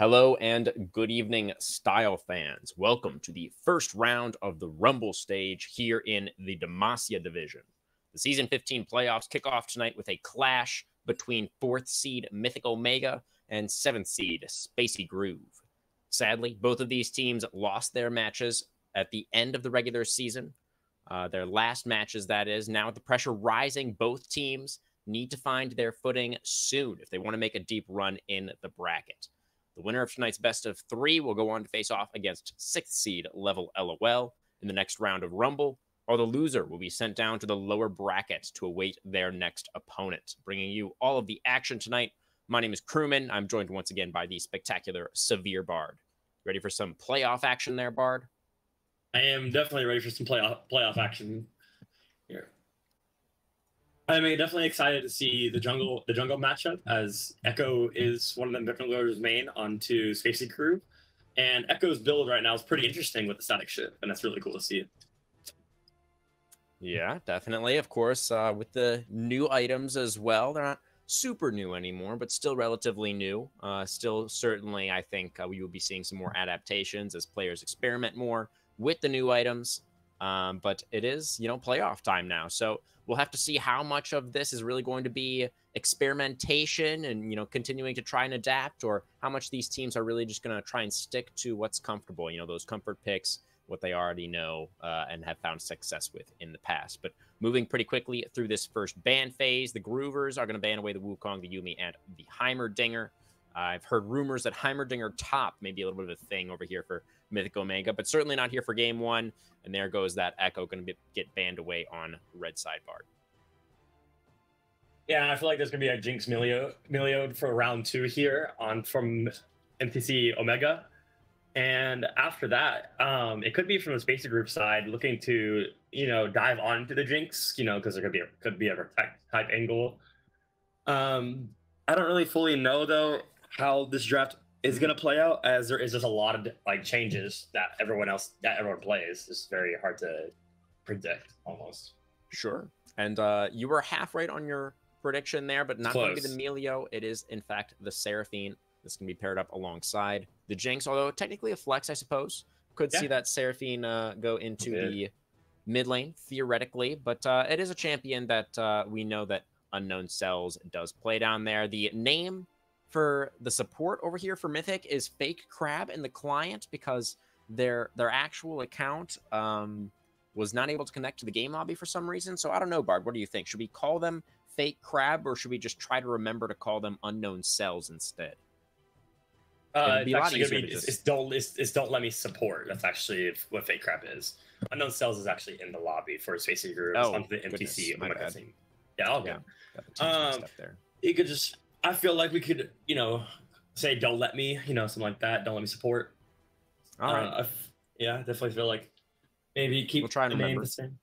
Hello and good evening, Style fans. Welcome to the first round of the Rumble stage here in the Demacia division. The Season 15 playoffs kick off tonight with a clash between 4th seed Mythic Omega and 7th seed Spacey Groove. Sadly, both of these teams lost their matches at the end of the regular season. Their last matches, that is. Now with the pressure rising, both teams need to find their footing soon if they want to make a deep run in the bracket. The winner of tonight's best of 3 will go on to face off against 6th seed Level LOL in the next round of Rumble, or the loser will be sent down to the lower bracket to await their next opponent. Bringing you all of the action tonight, my name is Crewman. I'm joined once again by the spectacular Severe Bard. Ready for some playoff action there, Bard? I am definitely ready for some playoff action here. I'm definitely excited to see the jungle matchup, as Echo is one of the junglers main onto Spacey Crew, and Echo's build right now is pretty interesting with the static ship, and that's really cool to see. Yeah, definitely. Of course, with the new items as well, they're not super new anymore, but still relatively new. Still, certainly, I think we will be seeing some more adaptations as players experiment more with the new items. But it is, playoff time now. So we'll have to see how much of this is really going to be experimentation and, continuing to try and adapt, or how much these teams are really just going to try and stick to what's comfortable, those comfort picks, what they already know and have found success with in the past. But moving pretty quickly through this first ban phase, the Groovers are going to ban away the Wukong, the Yuumi, and the Heimerdinger. I've heard rumors that Heimerdinger top may be a little bit of a thing over here for Mythic Omega, but certainly not here for game 1. And there goes that Echo going to get banned away on red side Bard. Yeah, I feel like there's going to be a Jinx Milio for round 2 here from MTC Omega. And after that, it could be from the Spacey Group side looking to, dive onto the Jinx, because there could be a protect type angle. I don't really fully know, though, how this draft is going to play out, as there is just a lot of changes that everyone plays. It's very hard to predict almost. Sure. And you were half right on your prediction there, but not going to be the Melio. It is, in fact, the Seraphine. This can be paired up alongside the Jinx, although technically a flex, I suppose. Could see that Seraphine go into the mid lane, theoretically, but it is a champion that we know that Unknown Cells does play down there. The name for the support over here for Mythic is Fake Crab in the client, because their actual account was not able to connect to the game lobby for some reason. So I don't know, Bard, what do you think? Should we call them Fake Crab, or should we just try to remember to call them Unknown Cells instead? It's actually going to be it's don't let me support. That's actually what Fake Crab is. Unknown Cells is actually in the lobby for Spacey Group on the MTC Omega team. Yeah, all good. You could just, I feel like we could, say don't let me, something like that. Don't let me support. All right. Yeah, definitely feel like maybe keep the name the same.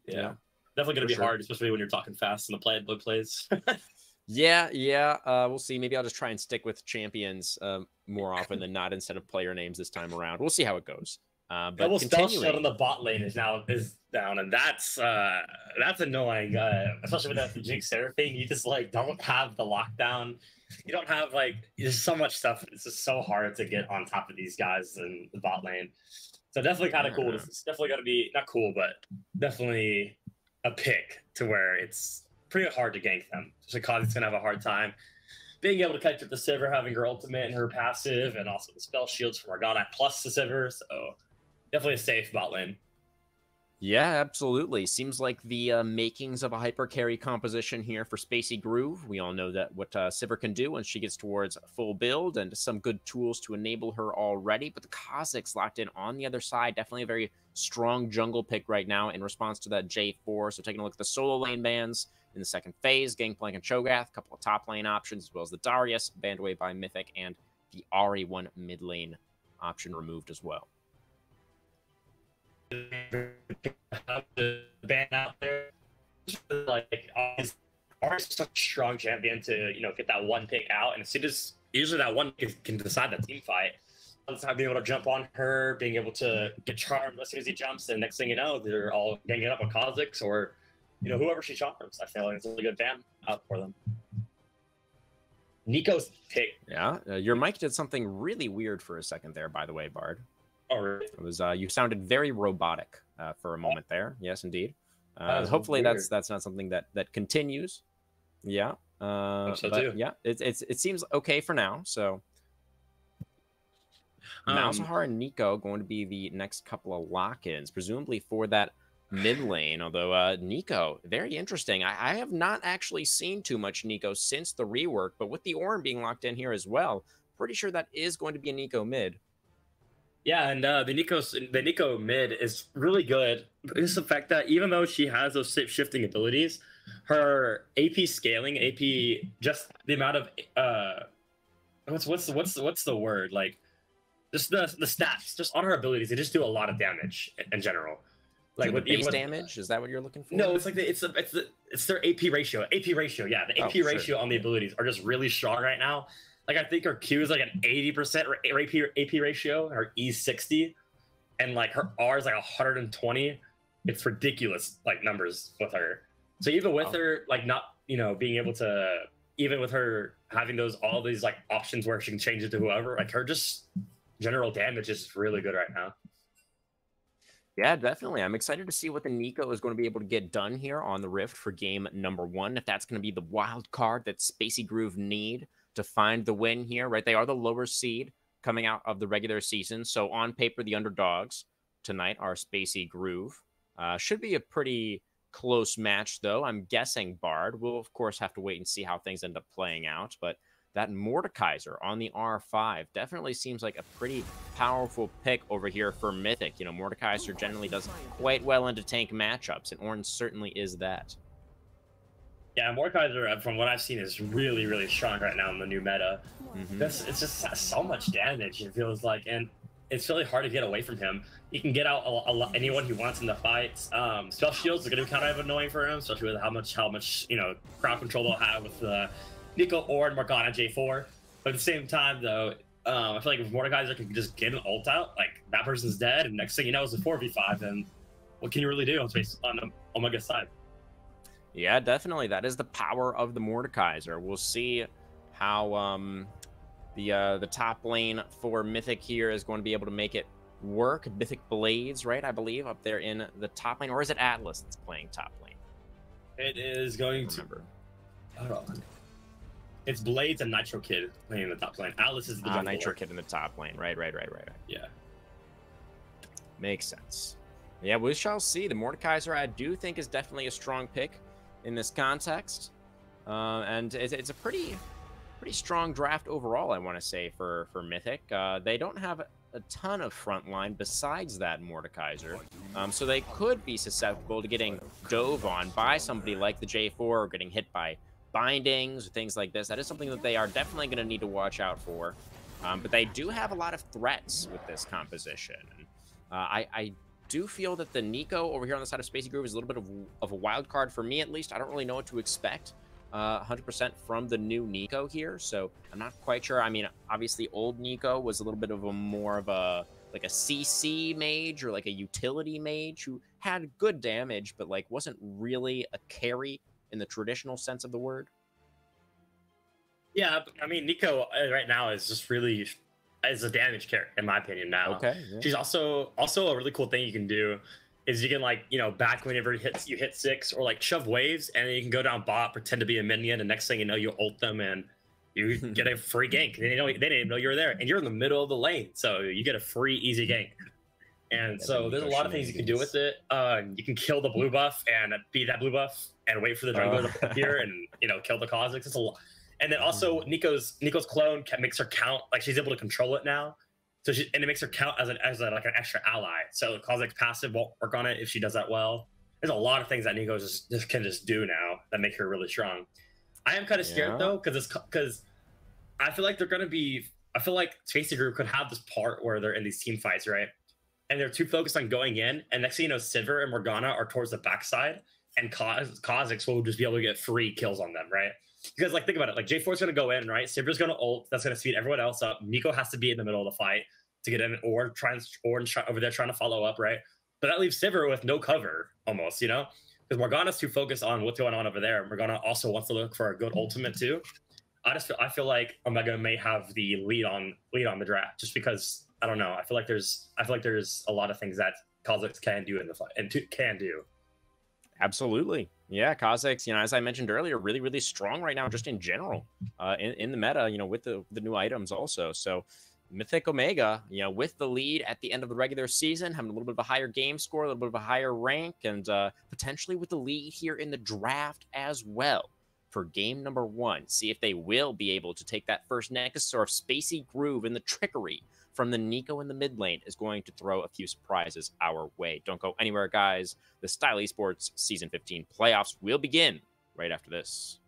Yeah. Definitely going to be hard, especially when you're talking fast and the playbook plays. Yeah. We'll see. Maybe I'll just try and stick with champions more often than not instead of player names this time around. We'll see how it goes. But double spell shot on the bot lane is down, and that's annoying. Especially with that Jinx Seraphine, you just don't have the lockdown. You don't have there's so much stuff. It's just so hard to get on top of these guys in the bot lane. So definitely kind of cool. It's definitely got to be not cool, but definitely a pick to where it's pretty hard to gank them. Just because it's gonna have a hard time being able to catch up the Sivir, having her ultimate and her passive, and also the spell shields from Morgana plus the Sivir. So definitely a safe bot lane. Yeah, absolutely. Seems like the makings of a hyper carry composition here for Spacey Groove. We all know that what Sivir can do when she gets towards full build, and some good tools to enable her already. But the Kha'Zix locked in on the other side. Definitely a very strong jungle pick right now in response to that J4. So taking a look at the solo lane bans in the second phase, Gangplank and Cho'Gath, a couple of top lane options, as well as the Darius banned away by Mythic, and the Ahri1 mid lane option removed as well. Have the ban out there, Ahri's such a strong champion to get that one pick out, and it's usually that one pick can decide that team fight. Being able to jump on her, being able to get charmed as soon as he jumps, and next thing you know, they're all ganging up on Kha'Zix or whoever she charms. I feel like it's a really good ban out for them. Nico's pick. Yeah, your mic did something really weird for a second there, by the way, Bard. Oh, really? It was you sounded very robotic for a moment there. Yes, indeed. Hopefully weird. that's not something that continues. Yeah. So but too. yeah, it seems okay for now. So Malzahar and Nico going to be the next couple of lock-ins, presumably for that mid lane. Although Nico, very interesting. I have not actually seen too much Nico since the rework, but with the Ornn being locked in here as well, pretty sure that is going to be a Nico mid. Yeah, and the Nico mid is really good. It's the fact that even though she has those shifting abilities, her AP scaling, AP just the amount of what's the word, like just the stats just on her abilities, they just do a lot of damage in general. Like with base damage, is that what you're looking for? No, it's like it's their AP ratio. AP ratio, yeah, the AP ratio on the abilities are just really strong right now. Like I think her Q is like an 80% AP ratio, her E 60, and like her R is like 120. It's ridiculous, like numbers with her. So even with her like not being able to, even with her having all these like options where she can change it to whoever, like her just general damage is really good right now. Yeah, definitely. I'm excited to see what the Nico is going to be able to get done here on the Rift for game number 1. If that's going to be the wild card that Spacey Groove need to find the win here, right? They are the lower seed coming out of the regular season. So on paper, the underdogs tonight are Spacey Groove. Should be a pretty close match, though. I'm guessing Bard. We'll, of course, have to wait and see how things end up playing out. But that Mordekaiser on the R5 definitely seems like a pretty powerful pick over here for Mythic. You know, Mordekaiser generally does quite well into tank matchups, and Ornn certainly is that. Yeah, Mordekaiser, from what I've seen, is really, really strong right now in the new meta. It's just so much damage, it feels like, and it's really hard to get away from him. He can get out anyone he wants in the fights. Spell shields are going to be kind of annoying for him, especially with how much crowd control they'll have with Nico or Morgana J4. But at the same time, though, I feel like if Mordekaiser can just get an ult out, like that person's dead, and next thing you know, it's a 4v5, and what can you really do on Omega's side? Yeah, definitely. That is the power of the Mordekaiser. We'll see how the top lane for Mythic here is going to be able to make it work. Mythic Blades, right? I believe up there in the top lane, or is it Atlas that's playing top lane? It is going to. Hold on. It's Blades and Nitro Kid playing in the top lane. Atlas is the Nitro Kid in the top lane. Right. Yeah. Makes sense. Yeah, we shall see. The Mordekaiser, I do think, is definitely a strong pick in this context. And it's a pretty strong draft overall, I want to say, for Mythic. They don't have a ton of frontline besides that Mordekaiser. So they could be susceptible to getting dove on by somebody like the J4 or getting hit by bindings or things like this. That is something that they are definitely going to need to watch out for. But they do have a lot of threats with this composition. I do feel that the Nico over here on the side of Spacey Groove is a little bit of a wild card for me, at least. I don't really know what to expect 100% from the new Nico here, so I'm not quite sure. I mean, obviously old Nico was a little bit of a more of a like a CC mage or like a utility mage who had good damage, but like wasn't really a carry in the traditional sense of the word. Yeah, I mean, Nico right now is just really is a damage character in my opinion now. Okay. Yeah. She's also a really cool thing you can do is you can like, back whenever you hit 6 or like shove waves, and then you can go down bot, pretend to be a minion, and next thing you know, you ult them and you get a free gank. They didn't even know you were there, and you're in the middle of the lane, so you get a free easy gank. And so there's a lot of things you can do with it. You can kill the blue buff and beat that blue buff and wait for the jungler to appear and kill the Kha'Zix. It's a lot. And then also Nico's clone makes her count, like she's able to control it now. So and it makes her count as an extra ally. So Kha'Zix passive won't work on it if she does that well. There's a lot of things that Nico can do now that make her really strong. I am kind of scared though, because I feel like I feel like Spacey Group could have this part where they're in these team fights, right? And they're too focused on going in, and next thing you know, Sivir and Morgana are towards the backside, and Kha'Zix will just be able to get free kills on them, right? Because like think about it, like J4's gonna go in, right? Sivir's gonna ult, that's gonna speed everyone else up. Nico has to be in the middle of the fight to get in, or over there trying to follow up, right? But that leaves Sivir with no cover almost, because Morgana's too focused on what's going on over there. Morgana also wants to look for a good ultimate too. I feel like Omega may have the lead on the draft just because I don't know. I feel like there's a lot of things that Kha'Zix can do in the fight and can do. Absolutely. Yeah, Kha'Zix, as I mentioned earlier, really, really strong right now, just in general, in the meta, with the new items also. So Mythic Omega, with the lead at the end of the regular season, having a little bit of a higher game score, a little bit of a higher rank, and potentially with the lead here in the draft as well for game number 1. See if they will be able to take that first Nexus, or if Spacey Groove and the trickery from the Nico in the mid lane is going to throw a few surprises our way. Don't go anywhere, guys. The Style Esports Season 15 playoffs will begin right after this.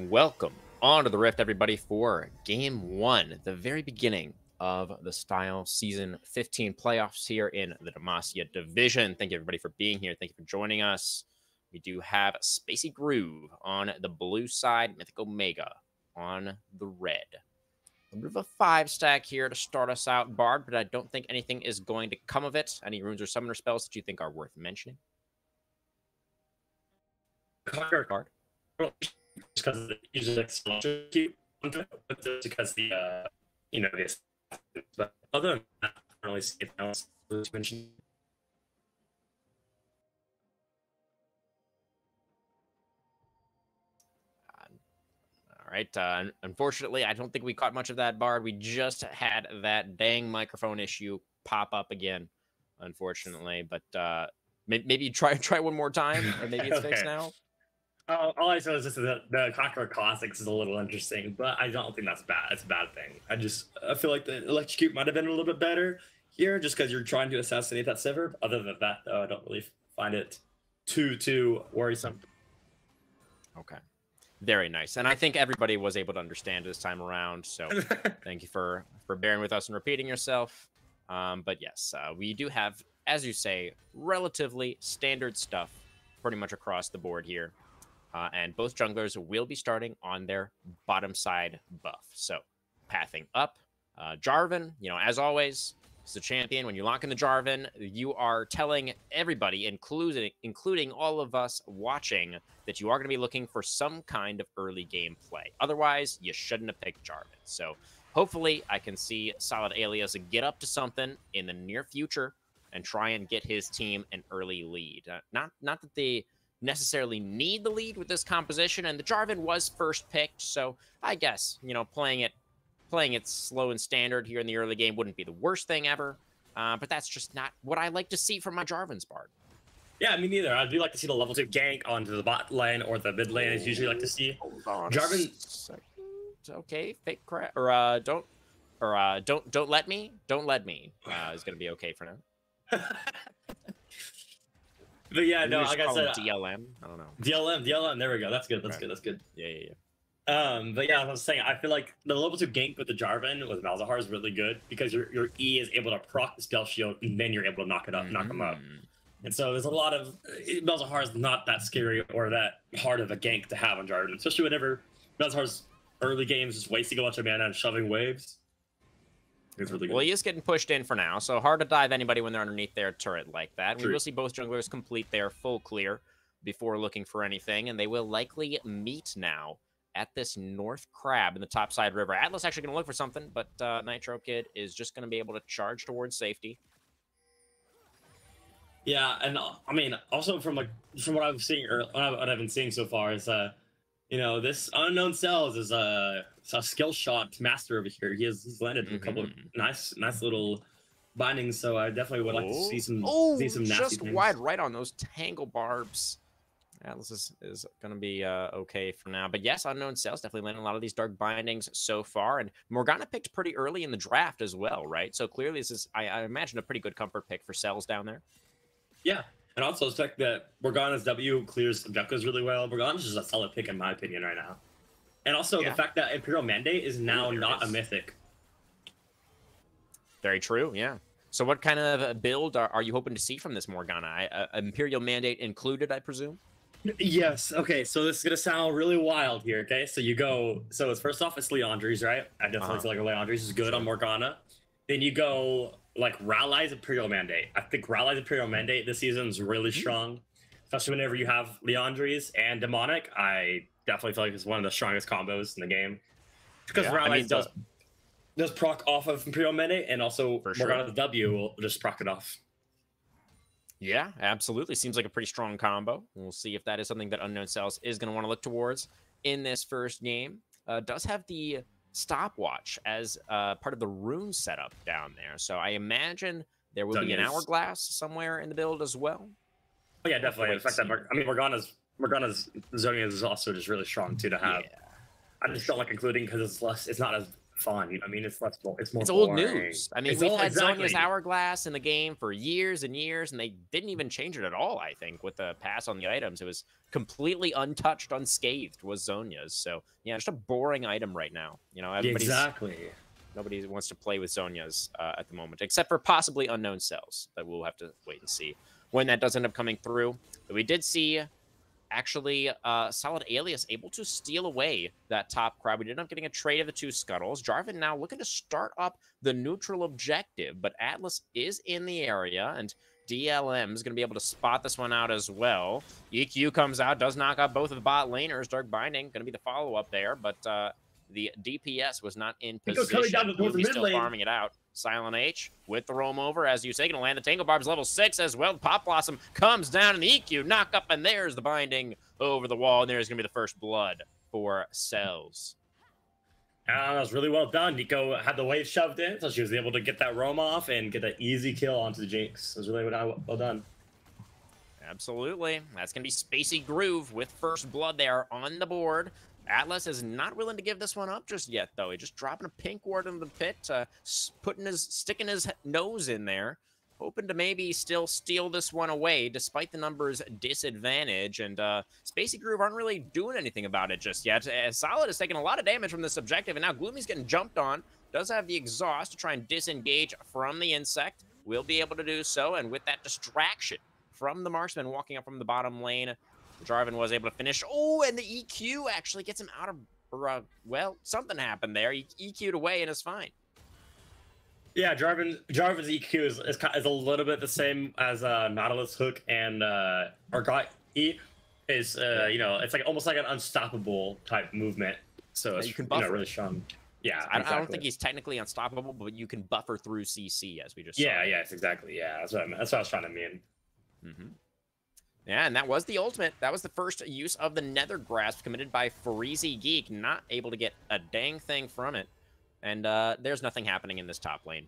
Welcome onto the Rift, everybody, for Game 1, the very beginning of the Style Season 15 playoffs here in the Demacia Division. Thank you, everybody, for being here. Thank you for joining us. We do have Spacey Groove on the blue side, Mythic Omega on the red. A bit of a 5-stack here to start us out, Bard, but I don't think anything is going to come of it. Any runes or summoner spells that you think are worth mentioning? Bard? Because usually like cute, because the this. But other than that, I don't really see anything else to mention. All right. Unfortunately, I don't think we caught much of that, Bard. We just had that dang microphone issue pop up again, unfortunately. But maybe try one more time, or maybe it's fixed now. All I saw is just the Conqueror Classics is a little interesting, but I don't think that's bad. It's a bad thing. I feel like the Electrocute might have been a little bit better here, just because you're trying to assassinate that Sevee. Other than that, though, I don't really find it too worrisome. Okay. Very nice. And I think everybody was able to understand this time around. So thank you for bearing with us and repeating yourself. But yes, we do have, as you say, relatively standard stuff pretty much across the board here. And both junglers will be starting on their bottom side buff. So pathing up, Jarvan, as always, is the champion. When you lock in the Jarvan, you are telling everybody, including all of us watching, that you are going to be looking for some kind of early game play. Otherwise, you shouldn't have picked Jarvan. So hopefully I can see Solid Alias get up to something in the near future and try and get his team an early lead. Not that they necessarily need the lead with this composition, and the Jarvan was first picked, so I guess playing it slow and standard here in the early game wouldn't be the worst thing ever, but that's just not what I like to see from my Jarvan's, Bard. Yeah, me neither. I do like to see the level 2 gank onto the bot lane or the mid lane is usually like to see. Hold on Jarvan. Okay, fake crap, or don't let me is gonna be okay for now. But yeah, no, like I said, DLM. I don't know. DLM. There we go. That's good. That's good. Yeah. But yeah, as I was saying, I feel like the level 2 gank with the Jarvan with Malzahar is really good because your E is able to proc the spell shield and then you're able to knock him up. And so there's a lot of Malzahar is not that scary or that hard of a gank to have on Jarvan, especially whenever Malzahar's early games just wasting a bunch of mana and shoving waves. It's really good. Well, he is getting pushed in for now, so hard to dive anybody when they're underneath their turret like that. True. We will see both junglers complete their full clear before looking for anything, and they will likely meet now at this North Crab in the topside river. Atlas actually going to look for something, but Nitro Kid is just going to be able to charge towards safety. Yeah, and I mean, also from what I've seen or what I've been seeing so far is this Unknown Cells is a skill shot master over here. He's landed a couple of nice little bindings, so I definitely would like to see some nasty just things. Wide right on those tangle barbs. Atlas is going to be okay for now. But yes, Unknown Cells definitely landing a lot of these dark bindings so far. And Morgana picked pretty early in the draft as well, right? So clearly this is, I imagine, a pretty good comfort pick for Cells down there. Yeah, and also the fact that Morgana's W clears objectives really well. Morgana's just a solid pick in my opinion right now. And also the fact that Imperial Mandate is now not a mythic. Very true, yeah. So what kind of build are you hoping to see from this Morgana? Imperial Mandate included, I presume? Yes. Okay, so this is going to sound really wild here, okay? So you go... So it's first off, it's Leandri's, right? I definitely feel like Leandri's is good on Morgana. Then you go... like Rally's Imperial Mandate. I think Rally's Imperial Mandate this season is really strong, especially whenever you have Leandri's and Demonic. I definitely feel like it's one of the strongest combos in the game because Rally's does proc off of Imperial Mandate, and also Morgana's W will just proc it off. Yeah, absolutely. Seems like a pretty strong combo. We'll see if that is something that Unknown Cells is going to want to look towards in this first game. Does have the stopwatch as part of the rune setup down there, so I imagine there will be an hourglass somewhere in the build as well. Oh yeah, definitely. The fact that Morgana's Zonia's is also just really strong too to have. Yeah, I just don't like including because it's not as fun. I mean, it's less. It's more. It's old boring. news. I mean, it's we've old, had exactly. Zonya's hourglass in the game for years and years, and they didn't even change it at all. I think with the pass on the items, it was completely untouched, unscathed. Was Zonya's. So yeah, just a boring item right now. You know, nobody wants to play with Zonya's at the moment, except for possibly unknown cells. That we'll have to wait and see when that does end up coming through. But we did see. Actually, Solid Alias able to steal away that top crowd. We did end up getting a trade of the 2 scuttles. Jarvan now looking to start up the neutral objective, but Atlas is in the area, and DLM is going to be able to spot this one out as well. EQ comes out, does knock out both of the bot laners. Dark Binding going to be the follow-up there, but the DPS was not in position. He's still farming it out. Silent H with the roam over, as you say, going to land the Tangle Barbs level 6 as well. Pop Blossom comes down in the EQ, knock up, and there's the binding over the wall, and there's going to be the first blood for Cells. That was really well done. Nico had the wave shoved in, so she was able to get that roam off and get an easy kill onto the Jinx. It was really well done. Absolutely. That's going to be Spacey Groove with first blood there on the board. Atlas is not willing to give this one up just yet, though. He's just dropping a pink ward into the pit, sticking his nose in there, hoping to maybe still steal this one away, despite the numbers disadvantage. And Spacey Groove aren't really doing anything about it just yet. Solid is taking a lot of damage from this objective, and now Gloomy's getting jumped on. Does have the exhaust to try and disengage from the insect. Will be able to do so, and with that distraction from the marksman walking up from the bottom lane, Jarvan was able to finish. Oh, and the EQ actually gets him out of, well, something happened there. He EQ'd away and is fine. Yeah, Jarvan's EQ is a little bit the same as Nautilus Hook and Argot E. Is you know, it's like almost like an unstoppable type movement. So it's you can buffer. really strong. Yeah, I don't think he's technically unstoppable, but you can buffer through CC, as we just saw. Yes, exactly. Yeah, that's what I was trying to mean. Mm-hmm. Yeah, and that was the ultimate. That was the first use of the Nether Grasp committed by Freezy Geek. Not able to get a dang thing from it. And there's nothing happening in this top lane.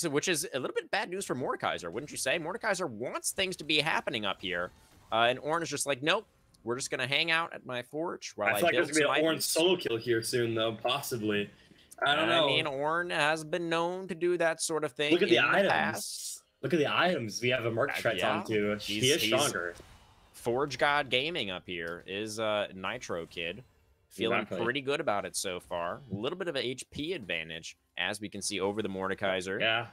Which is a little bit bad news for Mordekaiser, wouldn't you say? Mordekaiser wants things to be happening up here. And Ornn is just like, nope, we're just going to hang out at my forge while I build some items. I feel like there's going to be an Ornn solo kill here soon, though, possibly. I don't know. I mean, Ornn has been known to do that sort of thing. Look at the items. Look at the items we have a Merc Treads onto. He is stronger. Forge God Gaming up here is Nitro Kid. Feeling pretty good about it so far. A little bit of an HP advantage, as we can see over the Mordekaiser. Yeah.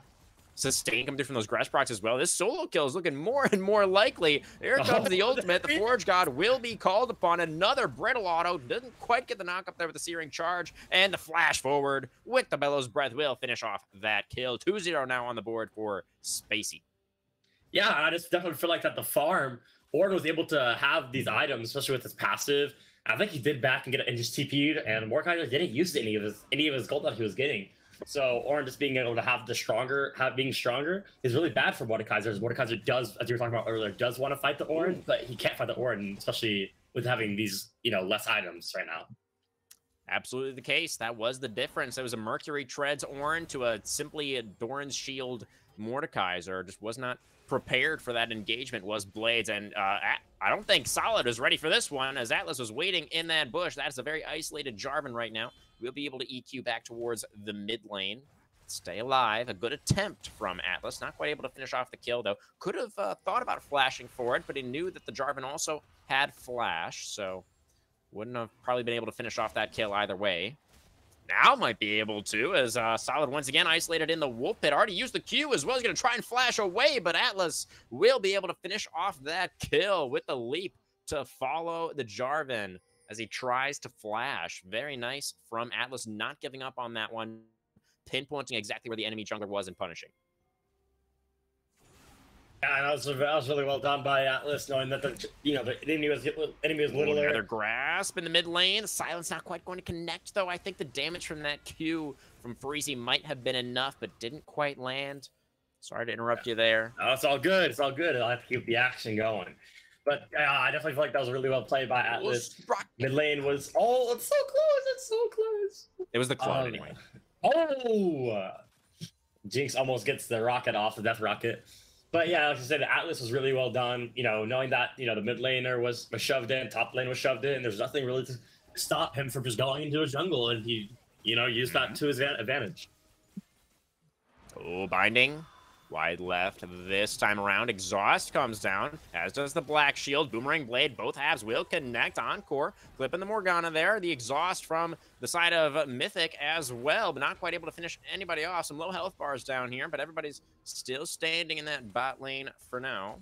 Sustain coming through from those grass procs as well. This solo kill is looking more and more likely. Here comes the ultimate. The Forge God will be called upon. Another Brittle Auto. Doesn't quite get the knock up there with the Searing Charge. And the flash forward with the Bellows Breath will finish off that kill. 2-0 now on the board for Spacey. Yeah, I just definitely feel like that the farm, Ornn was able to have these items, especially with his passive. I think he did back and get it and just TP'd, and Mordekaiser didn't use any of his gold that he was getting. So Ornn just being able to have the being stronger is really bad for Mordekaiser. As Mordekaiser does, as you were talking about earlier, does want to fight the Ornn, but he can't fight the Ornn, especially with having these, less items right now. Absolutely the case. That was the difference. It was a Mercury Treads Ornn to a simply a Doran's Shield Mordekaiser. Just was not prepared for that engagement, was Blades. And I don't think Solid was ready for this one, as Atlas was waiting in that bush. That's a very isolated Jarvan right now. We'll be able to EQ back towards the mid lane. Stay alive. A good attempt from Atlas. Not quite able to finish off the kill, though. Could have thought about flashing for it, but he knew that the Jarvan also had flash, so wouldn't have probably been able to finish off that kill either way. Now might be able to, as Solid once again isolated in the Wolf Pit. Already used the Q as well. He's going to try and flash away, but Atlas will be able to finish off that kill with the leap to follow the Jarvan as he tries to flash. Very nice from Atlas, not giving up on that one, pinpointing exactly where the enemy jungler was and punishing. Yeah, and that was really well done by Atlas, knowing that the enemy was little. Another grasp in the mid lane. Silence not quite going to connect, though. I think the damage from that Q from Freezy might have been enough, but didn't quite land. Sorry to interrupt you there. No, it's all good. It's all good. I'll have to keep the action going. But I definitely feel like that was really well played by Atlas. Mid lane was, it's so close. It's so close. It was the clone anyway. Oh! Jinx almost gets the rocket off, the death rocket. But yeah, like I said, the Atlas was really well done. Knowing that, the mid laner was shoved in, top lane was shoved in. There's nothing really to stop him from just going into a jungle. And he use that to his advantage. Oh, binding. Wide left this time around. Exhaust comes down, as does the Black Shield. Boomerang Blade, both halves will connect. Encore, clipping the Morgana there. The exhaust from the side of Mythic as well, but not quite able to finish anybody off. Some low health bars down here, but everybody's still standing in that bot lane for now.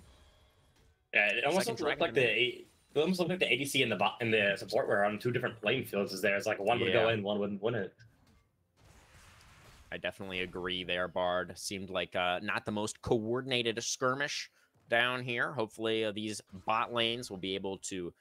Yeah, it almost looked like the ADC and the support were on two different playing fields. Is there? It's like one would go in, one wouldn't win it. I definitely agree there, Bard. Seemed like not the most coordinated skirmish down here. Hopefully these bot lanes will be able to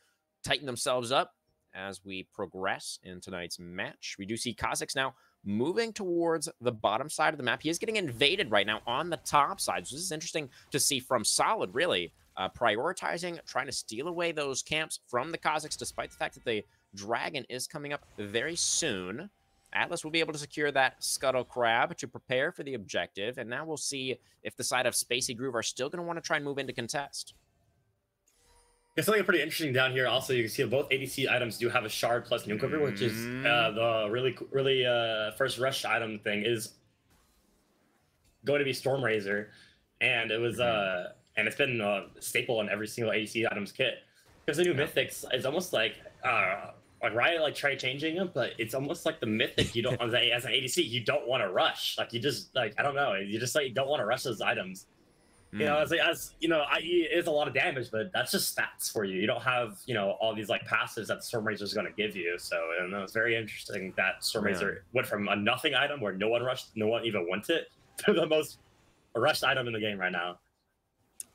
tighten themselves up as we progress in tonight's match. We do see Kha'Zix now moving towards the bottom side of the map. He is getting invaded right now on the top side. So this is interesting to see from Solid, really, prioritizing, trying to steal away those camps from the Kha'Zix, despite the fact that the Dragon is coming up very soon. Atlas will be able to secure that Scuttle Crab to prepare for the objective, and now we'll see if the side of Spacey Groove are still going to want to try and move into contest. It's something pretty interesting down here. Also, you can see both ADC items do have a shard plus new cover, which is the really first rush item thing is going to be Stormrazor, and it was and it's been a staple in every single ADC items kit. Because the new Mythics is almost like Riot tried changing them, but it's almost like the Mythic. You don't, as an ADC, you don't want to rush. Like you just I don't know. You just you don't want to rush those items. You know, it's a lot of damage, but that's just stats for you. You don't have all these passives that Stormrazor is going to give you. So it's very interesting that Stormrazor went from a nothing item where no one rushed, no one even wants it, to the most rushed item in the game right now.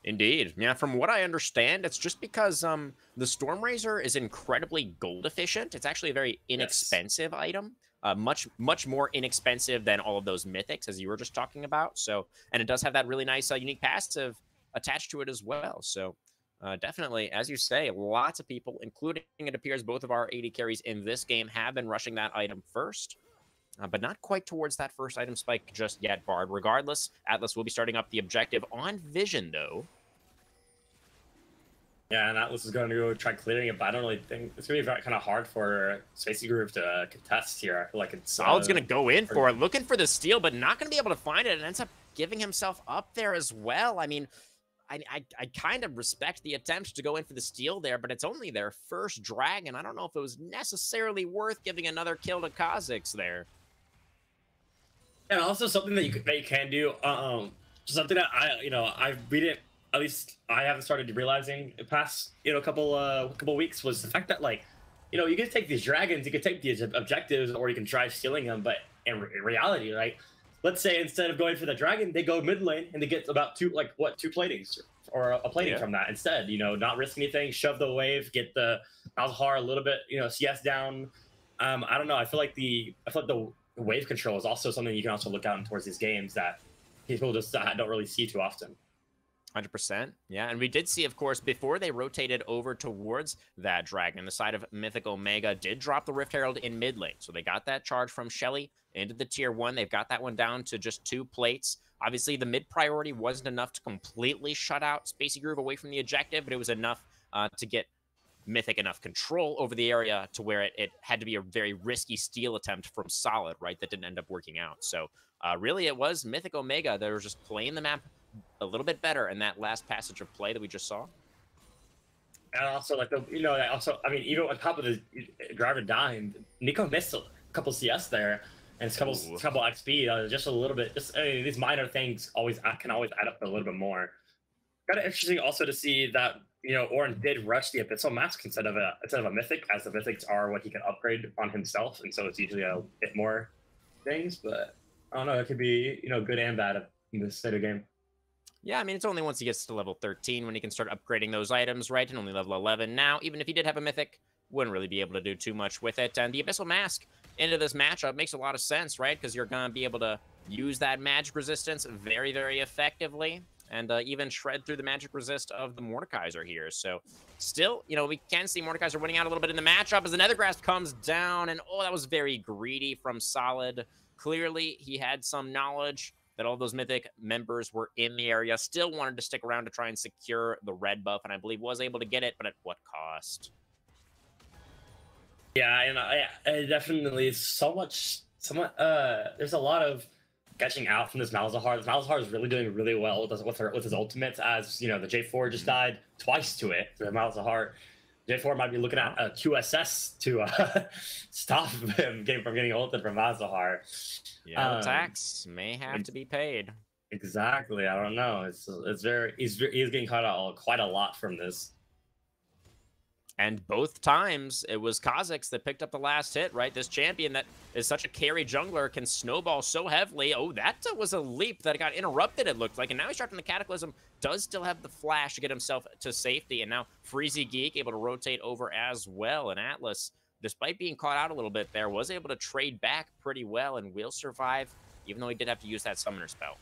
Indeed. Yeah, from what I understand, it's just because the Stormrazor is incredibly gold efficient. It's actually a very inexpensive item. Much more inexpensive than all of those Mythics, as you were just talking about. So, and it does have that really nice unique passive attached to it as well. So definitely, as you say, lots of people, including it appears both of our AD carries in this game, have been rushing that item first. But not quite towards that first item spike just yet, Bard. Regardless, Atlas will be starting up the objective on Vision, though. Yeah, and Atlas is going to go try clearing it, but I don't really think it's going to be kind of hard for Spacey Groove to contest here. Solid's going to go in for it, looking for the steal, but not going to be able to find it, and ends up giving himself up there as well. I mean, I kind of respect the attempt to go in for the steal there, but it's only their first Dragon. I don't know if it was necessarily worth giving another kill to Kha'Zix there. And also something that you can do, something that at least I haven't started realizing the past couple weeks, was the fact that you can take these dragons, you can take these objectives, or you can try stealing them. But in reality, let's say instead of going for the dragon, they go mid lane and they get about two platings or a plating from that instead. Not risk anything, shove the wave, get the Malzahar a little bit, CS down. I don't know. I feel like the wave control is also something you can also look out towards these games that people just don't really see too often. 100%. Yeah, and we did see, of course, before they rotated over towards that dragon, the side of Mythic Omega did drop the Rift Herald in mid lane. So they got that charge from Shelly into the tier 1. They've got that one down to just 2 plates. Obviously, the mid priority wasn't enough to completely shut out Spacey Groove away from the objective, but it was enough to get Mythic enough control over the area to where it had to be a very risky steal attempt from Solid, right? That didn't end up working out. So really, it was Mythic Omega that was just playing the map a little bit better in that last passage of play that we just saw. And also, even on top of the driver dying, Nico missed a couple CS there, and it's a couple XP, just a little bit. These minor things can always add up a little bit more. Kind of interesting also to see that Orin did rush the Abyssal Mask instead of a Mythic, as the Mythics are what he can upgrade on himself, and so it's usually a bit more things. But I don't know, it could be good and bad in this state of game. Yeah, I mean, it's only once he gets to level 13 when he can start upgrading those items, right? And only level 11 now. Even if he did have a Mythic, wouldn't really be able to do too much with it. And the Abyssal Mask into this matchup makes a lot of sense, right? Because you're going to be able to use that magic resistance very, very effectively. And even shred through the magic resist of the Mordekaiser here. So still, we can see Mordekaiser winning out a little bit in the matchup as the Nethergrasp comes down. And that was very greedy from Solid. Clearly, he had some knowledge that all those Mythic members were in the area, still wanted to stick around to try and secure the red buff, and I believe was able to get it, but at what cost? Yeah, and I definitely so much somewhat there's a lot of catching out from this Malzahar. This Malzahar is really doing really well with his ultimates, as you know, the J4 just died twice to it. The Malzahar J4 might be looking at a QSS to stop him from getting ulted from Malzahar. Yeah, the tax may have to be paid. Exactly. I don't know. He's getting caught out quite a lot from this. And both times, it was Kha'Zix that picked up the last hit, right? This champion that is such a carry jungler can snowball so heavily. Oh, that was a leap that got interrupted, it looked like. And now he's trapped in the Cataclysm. Does still have the flash to get himself to safety. And now Freezy Geek able to rotate over as well. And Atlas, despite being caught out a little bit there, was able to trade back pretty well and will survive, even though he did have to use that summoner spell.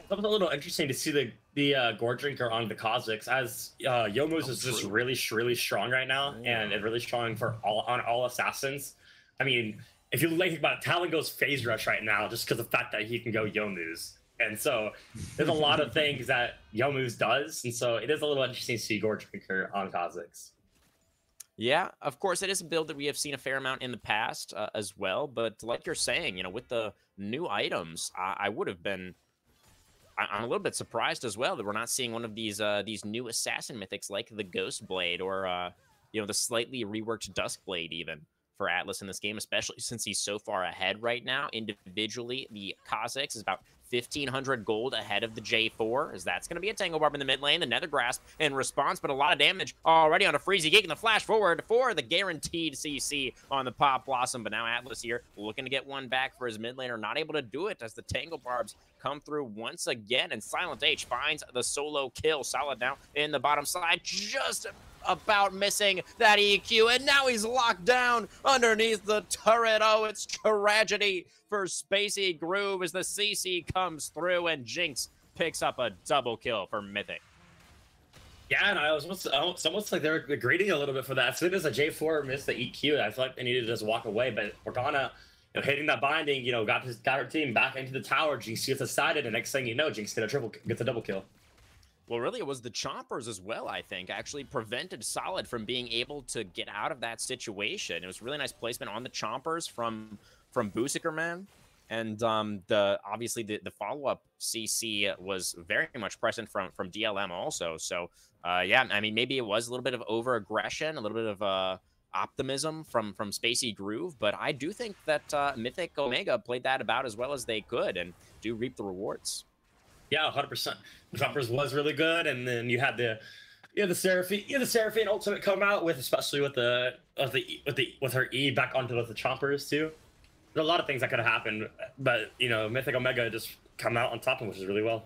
That was a little interesting to see the Gore Drinker on the Kha'Zix, as Youmuu's is just really strong right now, and it's really strong for all assassins. I mean, if you think about it, Talon goes phase rush right now just because of the fact that he can go Youmuu's. And so there's a lot of things that Youmuu's does, and so it is a little interesting to see Gore Drinker on Kha'Zix. Yeah, of course, it is a build that we have seen a fair amount in the past as well, but like you're saying, you know, with the new items, I would have been... I'm a little bit surprised as well that we're not seeing one of these new assassin mythics like the Ghost Blade or you know, the slightly reworked Dusk Blade even for Atlas in this game, especially since he's so far ahead right now. Individually, the Kha'Zix is about 1,500 gold ahead of the J4, as that's going to be a Tango Barb in the mid lane. The Nether Grasp in response, but a lot of damage already on a Freezy Geek, and the flash forward for the guaranteed CC on the Pop Blossom. But now Atlas here looking to get one back for his mid laner, not able to do it as the Tango Barbs come through once again, and Silent H finds the solo kill. Solid now in the bottom side, just about missing that EQ, and now he's locked down underneath the turret. Oh, it's tragedy for Spacey Groove as the CC comes through, and Jinx picks up a double kill for Mythic. Yeah, and it's almost like they're greeting a little bit for that. As soon as a J4 missed the EQ, I feel like they needed to just walk away, but Morgana, you know, hitting that binding, you know, got her team back into the tower. Jinx gets decided, and next thing you know, Jinx gets a double kill. Well, really, it was the chompers as well, I think, actually prevented Solid from being able to get out of that situation. It was really nice placement on the chompers from Boosekerman. And obviously the follow-up CC was very much present from DLM also. So, yeah, I mean, maybe it was a little bit of over-aggression, a little bit of optimism from Spacey Groove, but I do think that Mythic Omega played that about as well as they could and do reap the rewards. Yeah, 100%. The Chompers was really good, and then you had the Seraphine ultimate come out with, especially with her E back onto the Chompers too. There's a lot of things that could have happened, but you know, Mythic Omega just come out on top of which is really well.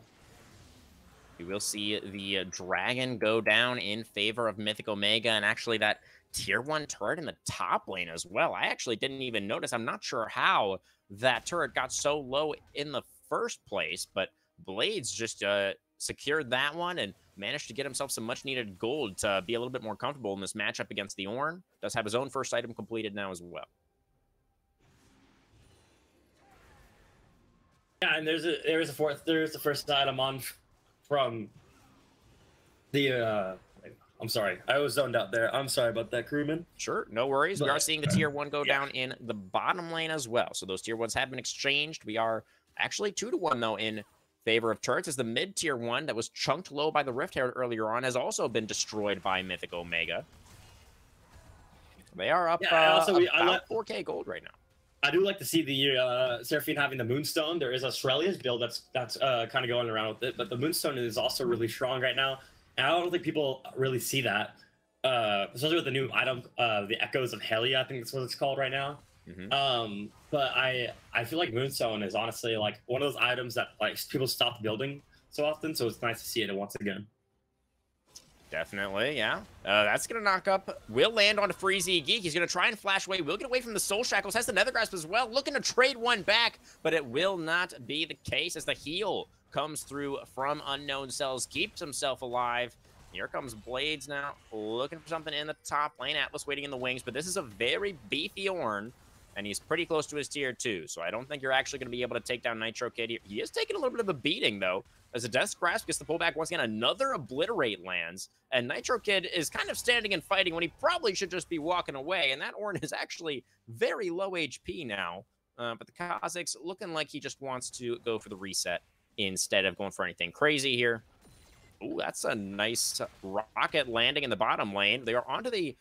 We will see the dragon go down in favor of Mythic Omega, and actually that tier 1 turret in the top lane as well. I actually didn't even notice. I'm not sure how that turret got so low in the first place, but Blades just secured that one and managed to get himself some much-needed gold to be a little bit more comfortable in this matchup against the Ornn. Does have his own first item completed now as well. Yeah, and there's the first item on from the I'm sorry, I was zoned out there. I'm sorry about that, Crewman. Sure, no worries. We are seeing the tier 1 go down in the bottom lane as well. So those tier 1s have been exchanged. We are actually 2-1 though in favor of turrets, as the mid tier 1 that was chunked low by the Rift Herald earlier on has also been destroyed by Mythic Omega. They are up about 4K gold right now. I do like to see the Seraphine having the Moonstone. There is Australia's build that's kind of going around with it, but the Moonstone is also really strong right now, and I don't think people really see that, especially with the new item, the Echoes of Helia, I think that's what it's called right now. Mm-hmm. But I feel like Moonstone is honestly like one of those items that like people stop building so often, so it's nice to see it once again. Definitely, yeah. That's going to knock up. Will land on a Freezy Geek. He's going to try and flash away. Will get away from the Soul Shackles. Has the Nether Grasp as well. Looking to trade one back, but it will not be the case as the heal comes through from Unknown Cells. Keeps himself alive. Here comes Blades now. Looking for something in the top lane. Atlas waiting in the wings, but this is a very beefy Ornn, and he's pretty close to his tier 2, so I don't think you're actually going to be able to take down Nitro Kid here. He is taking a little bit of a beating, though, as the Death's Grasp gets the pullback once again. Another Obliterate lands, and Nitro Kid is kind of standing and fighting when he probably should just be walking away, and that Ornn is actually very low HP now. But the Kazakhs looking like he just wants to go for the reset instead of going for anything crazy here. Ooh, that's a nice rocket landing in the bottom lane. They are onto the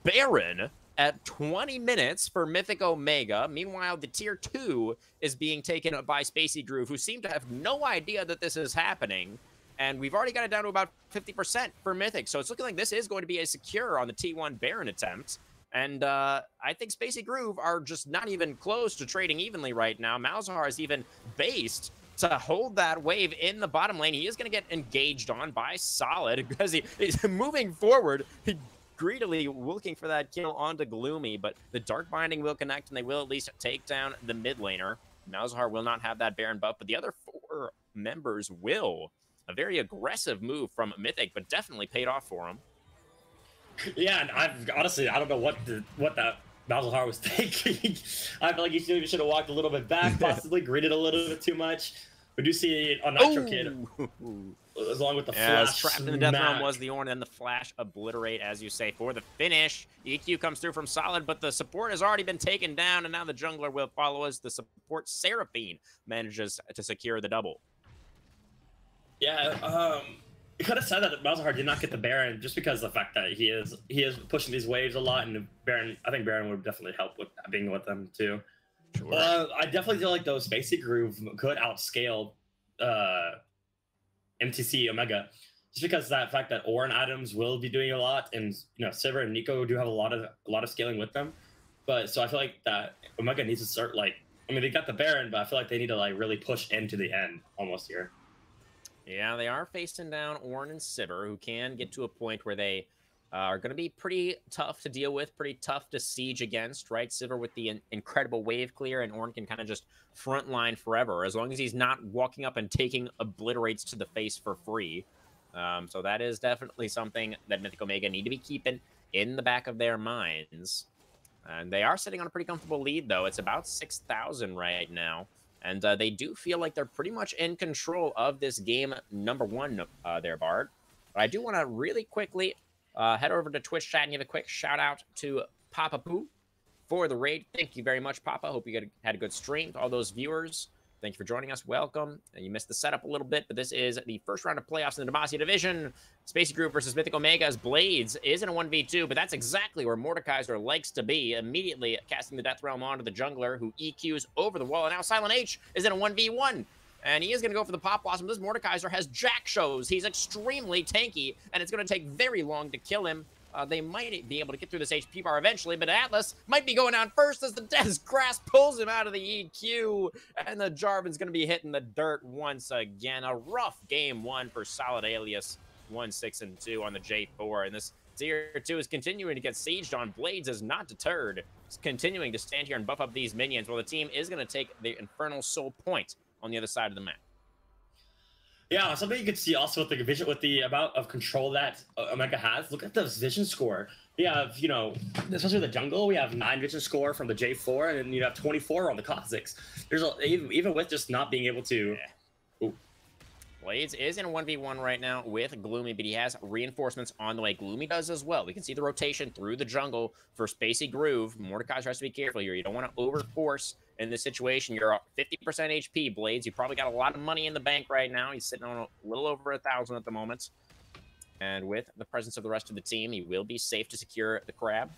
Baron at 20 minutes for Mythic Omega. Meanwhile, the tier 2 is being taken up by Spacey Groove, who seem to have no idea that this is happening. And we've already got it down to about 50% for Mythic. So it's looking like this is going to be a secure on the T1 Baron attempt. And I think Spacey Groove are just not even close to trading evenly right now. Malzahar is even based to hold that wave in the bottom lane. He is going to get engaged on by Solid because he's moving forward. He greedily looking for that kill onto Gloomy, but the Dark Binding will connect, and they will at least take down the mid laner. Malzahar will not have that Baron buff, but the other 4 members will. A very aggressive move from Mythic, but definitely paid off for him. Yeah, and honestly, I don't know what that Malzahar was thinking. I feel like he should have walked a little bit back, possibly greeted a little bit too much. We do see a Nitro Kid, along with the flash. Trapped in the death realm was the Ornn, and the flash obliterate, as you say, for the finish. EQ comes through from Solid, but the support has already been taken down, and now the jungler will follow as the support Seraphine manages to secure the double. Yeah, it could have said that Malzahar did not get the Baron just because of the fact that he is pushing these waves a lot, and Baron, I think Baron would definitely help with being with them too. Sure. I definitely feel like those Spacey Groove could outscale MTC Omega, just because of that fact that Ornn Adams will be doing a lot, and Sevee and Nico do have a lot of scaling with them. But so I feel like that Omega needs to start they got the Baron, but I feel like they need to really push into the end almost here. Yeah, they are facing down Ornn and Sevee, who can get to a point where they are going to be pretty tough to deal with, pretty tough to siege against, right? Sevee with the incredible wave clear, and Ornn can kind of just frontline forever, as long as he's not walking up and taking obliterates to the face for free. So that is definitely something that Mythic Omega need to be keeping in the back of their minds. And they are sitting on a pretty comfortable lead, though. It's about 6,000 right now. And they do feel like they're pretty much in control of this game number 1 there, Bard. But I do want to really quickly head over to Twitch chat and give a quick shout out to Papa Poo for the raid. Thank you very much, Papa. Hope you had a good stream. To all those viewers, thank you for joining us. Welcome. You missed the setup a little bit, but this is the first round of playoffs in the Demacia division. Spacey Group versus Mythic Omega's Blades is in a 1v2, but that's exactly where Mordekaiser likes to be, immediately casting the Death Realm onto the jungler, who EQs over the wall, and now Silent H is in a 1v1. And he is going to go for the Pop Blossom. This Mordekaiser has Jack shows. He's extremely tanky, and it's going to take very long to kill him. They might be able to get through this HP bar eventually, but Atlas might be going down first as the Death's Grasp pulls him out of the EQ, and the Jarvan's going to be hitting the dirt once again. A rough game 1 for Solid Alias, 1-6-2 on the J4, and this tier 2 is continuing to get sieged on. Blades is not deterred. It's continuing to stand here and buff up these minions, while the team is going to take the Infernal Soul Point on the other side of the map. Yeah, something you can see also with the vision, with the amount of control that Omega has. Look at the vision score. We have, especially the jungle, we have 9 vision score from the J4, and then you have 24 on the Kazakhs. There's even with just not being able to. Yeah. Blades is in a 1v1 right now with Gloomy, but he has reinforcements on the way. Gloomy does as well. We can see the rotation through the jungle for Spacey Groove. Mordekaiser has to be careful here. You don't want to overforce in this situation. You're 50% HP, Blades. You probably got a lot of money in the bank right now. He's sitting on a little over 1,000 at the moment. And with the presence of the rest of the team, he will be safe to secure the crab.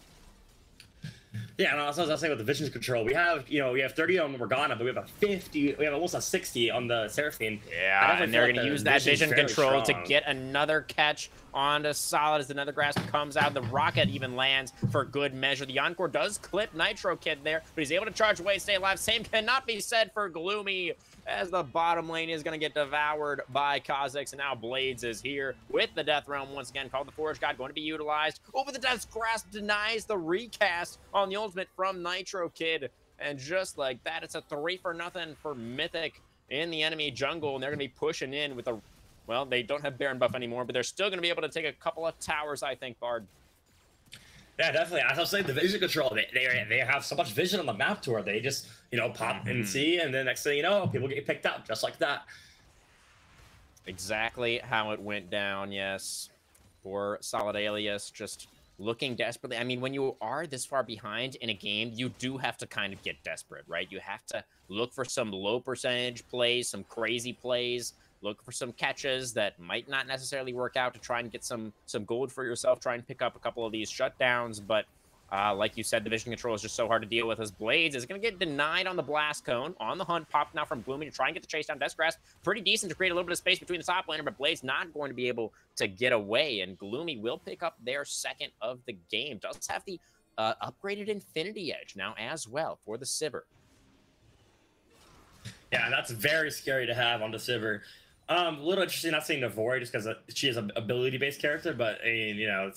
Yeah, and also, as I was saying with the vision control, we have 30 on Morgana, but we have a 50, we have almost a 60 on the Seraphine. Yeah, and they're going to use that vision control to get another catch onto Solid as the Nether Grasp comes out. The rocket even lands for good measure. The Encore does clip Nitro Kid there, but he's able to charge away, stay alive. Same cannot be said for Gloomy, as the bottom lane is going to get devoured by Kazakhs, and now Blades is here with the Death Realm once again, called the Forge God, going to be utilized. Over the Death's Grasp denies the recast on the ultimate from Nitro Kid, and just like that, it's a 3-for-0 for Mythic in the enemy jungle, and they're going to be pushing in with a, well, they don't have Baron buff anymore, but they're still going to be able to take a couple of towers, I think, Bard. Yeah, definitely. As I was saying, the vision control, they have so much vision on the map to where they just, pop and see, and then next thing you know, people get picked up just like that. Exactly how it went down, yes. For Solid Alias, just looking desperately. I mean, when you are this far behind in a game, you do have to kind of get desperate, right? You have to look for some low percentage plays, some crazy plays, look for some catches that might not necessarily work out to try and get some gold for yourself, try and pick up a couple of these shutdowns. But like you said, the vision control is just so hard to deal with as Blades is going to get denied on the blast cone. On the hunt, popped now from Gloomy to try and get the chase down. Death Grasp, pretty decent to create a little bit of space between the top laner, but Blades not going to be able to get away, and Gloomy will pick up their second of the game. Does have the upgraded Infinity Edge now as well for the Sivir. Yeah, that's very scary to have on the Sivir. A little interesting not seeing the Void just because she is an ability-based character, but I mean, you know,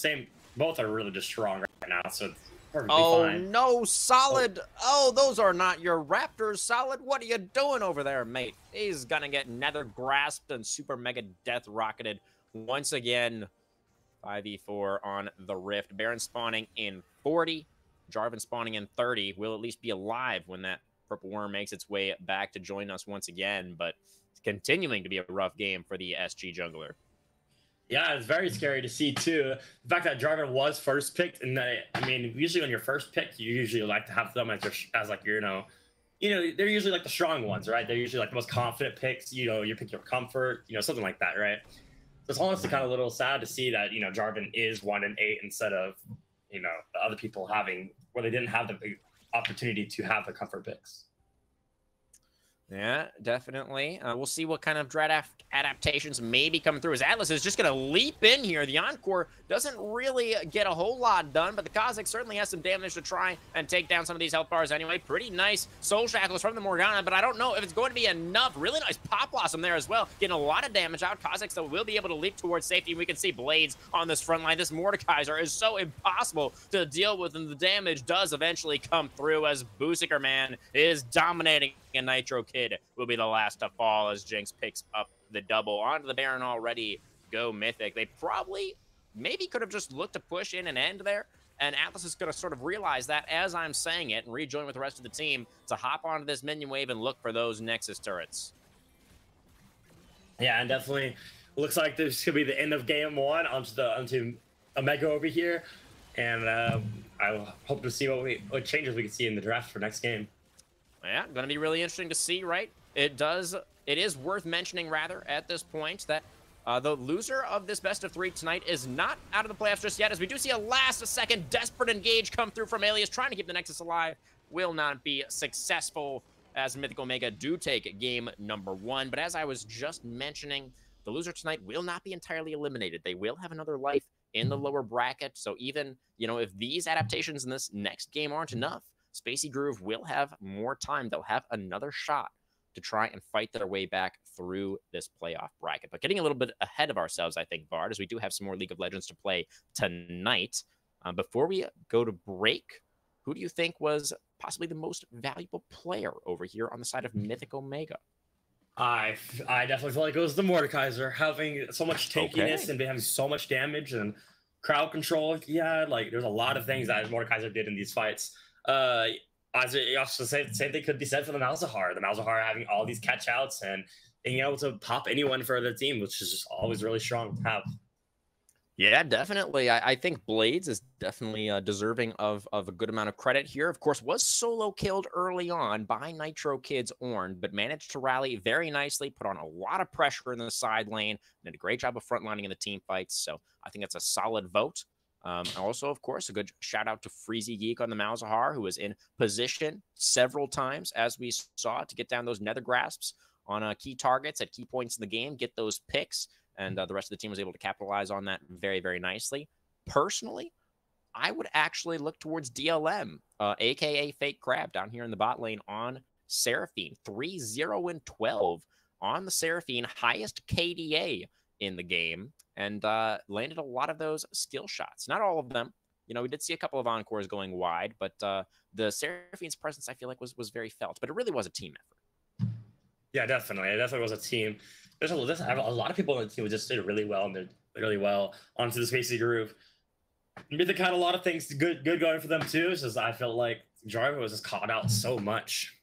both are really just strong right now, so it's perfectly fine. No, Solid. Oh, those are not your Raptors, Solid. What are you doing over there, mate? He's gonna get nether grasped and super mega death rocketed once again. 5v4 on the Rift. Baron spawning in 40. Jarvan spawning in 30. Will at least be alive when that purple worm makes its way back to join us once again, but it's continuing to be a rough game for the SG jungler. Yeah, it's very scary to see too. The fact that Jarvan was first picked, and I mean, usually when you're first picked, you usually like to have them as like you know, they're usually like the strong ones, right? They're usually like the most confident picks. You know, you pick your comfort, something like that, right? So it's honestly kind of a little sad to see that Jarvan is 1 and 8 instead of the other people where they didn't have the opportunity to have the comfort picks. Yeah, definitely. We'll see what kind of draft adaptations may be coming through. As Atlas is just going to leap in here. The Encore doesn't really get a whole lot done, but the Kha'Zix certainly has some damage to try and take down some of these health bars anyway. Pretty nice Soul Shackles from the Morgana, but I don't know if it's going to be enough. Really nice Pop Blossom there as well. Getting a lot of damage out. Kha'Zix, though, will be able to leap towards safety. We can see Blades on this front line. This Mordekaiser is so impossible to deal with, and the damage does eventually come through as Booseeker Man is dominating. And Nitro Kid will be the last to fall as Jinx picks up the double. Onto the Baron already. Go Mythic. They maybe could have just looked to push in and end there. And Atlas is going to sort of realize that as I'm saying it and rejoin with the rest of the team to hop onto this minion wave and look for those Nexus turrets. Yeah, and definitely looks like this could be the end of game 1 onto Omega over here. And I hope to see what changes we can see in the draft for next game. Yeah, going to be really interesting to see, right? It is worth mentioning, rather, at this point, that the loser of this best of 3 tonight is not out of the playoffs just yet, as we do see a last-second desperate engage come through from Alias, trying to keep the Nexus alive. Will not be successful, as Mythic Omega do take game number 1. But as I was just mentioning, the loser tonight will not be entirely eliminated. They will have another life in the lower bracket, so even, if these adaptations in this next game aren't enough, Spacey Groove will have more time. They'll have another shot to try and fight their way back through this playoff bracket. But getting a little bit ahead of ourselves, I think, Bard, as we do have some more League of Legends to play tonight. Before we go to break, who do you think was possibly the most valuable player over here on the side of Mythic Omega? I definitely feel like it was the Mordekaiser, having so much tankiness and having so much damage and crowd control. Yeah, like there's a lot of things that Mordekaiser did in these fights. As it also same thing could be said for the Malzahar. The Malzahar having all these catch outs and being able to pop anyone for the team, which is just always really strong to have. Yeah, definitely. I think Blades is definitely deserving of a good amount of credit here. Of course, was solo killed early on by Nitro Kid's Ornn, but managed to rally very nicely, put on a lot of pressure in the side lane, and did a great job of frontlining in the team fights. So I think that's a solid vote. Also, of course, a good shout out to Freezy Geek on the Malzahar, who was in position several times, as we saw, to get down those nether grasps on key targets at key points in the game, get those picks, and the rest of the team was able to capitalize on that very, very nicely. Personally, I would actually look towards DLM, aka Fake Crab, down here in the bot lane on Seraphine. 3-0-12 on the Seraphine, highest KDA in the game, and landed a lot of those skill shots. Not all of them. We did see a couple of encores going wide, but the Seraphine's presence, I feel like, was very felt. But it really was a team effort. Yeah, definitely. It definitely was a team. There's a lot of people on the team who just did really well, and did really well onto the Spacey Groove. Mythic had a lot of things good going for them too, because I felt like Jarvan was just caught out so much.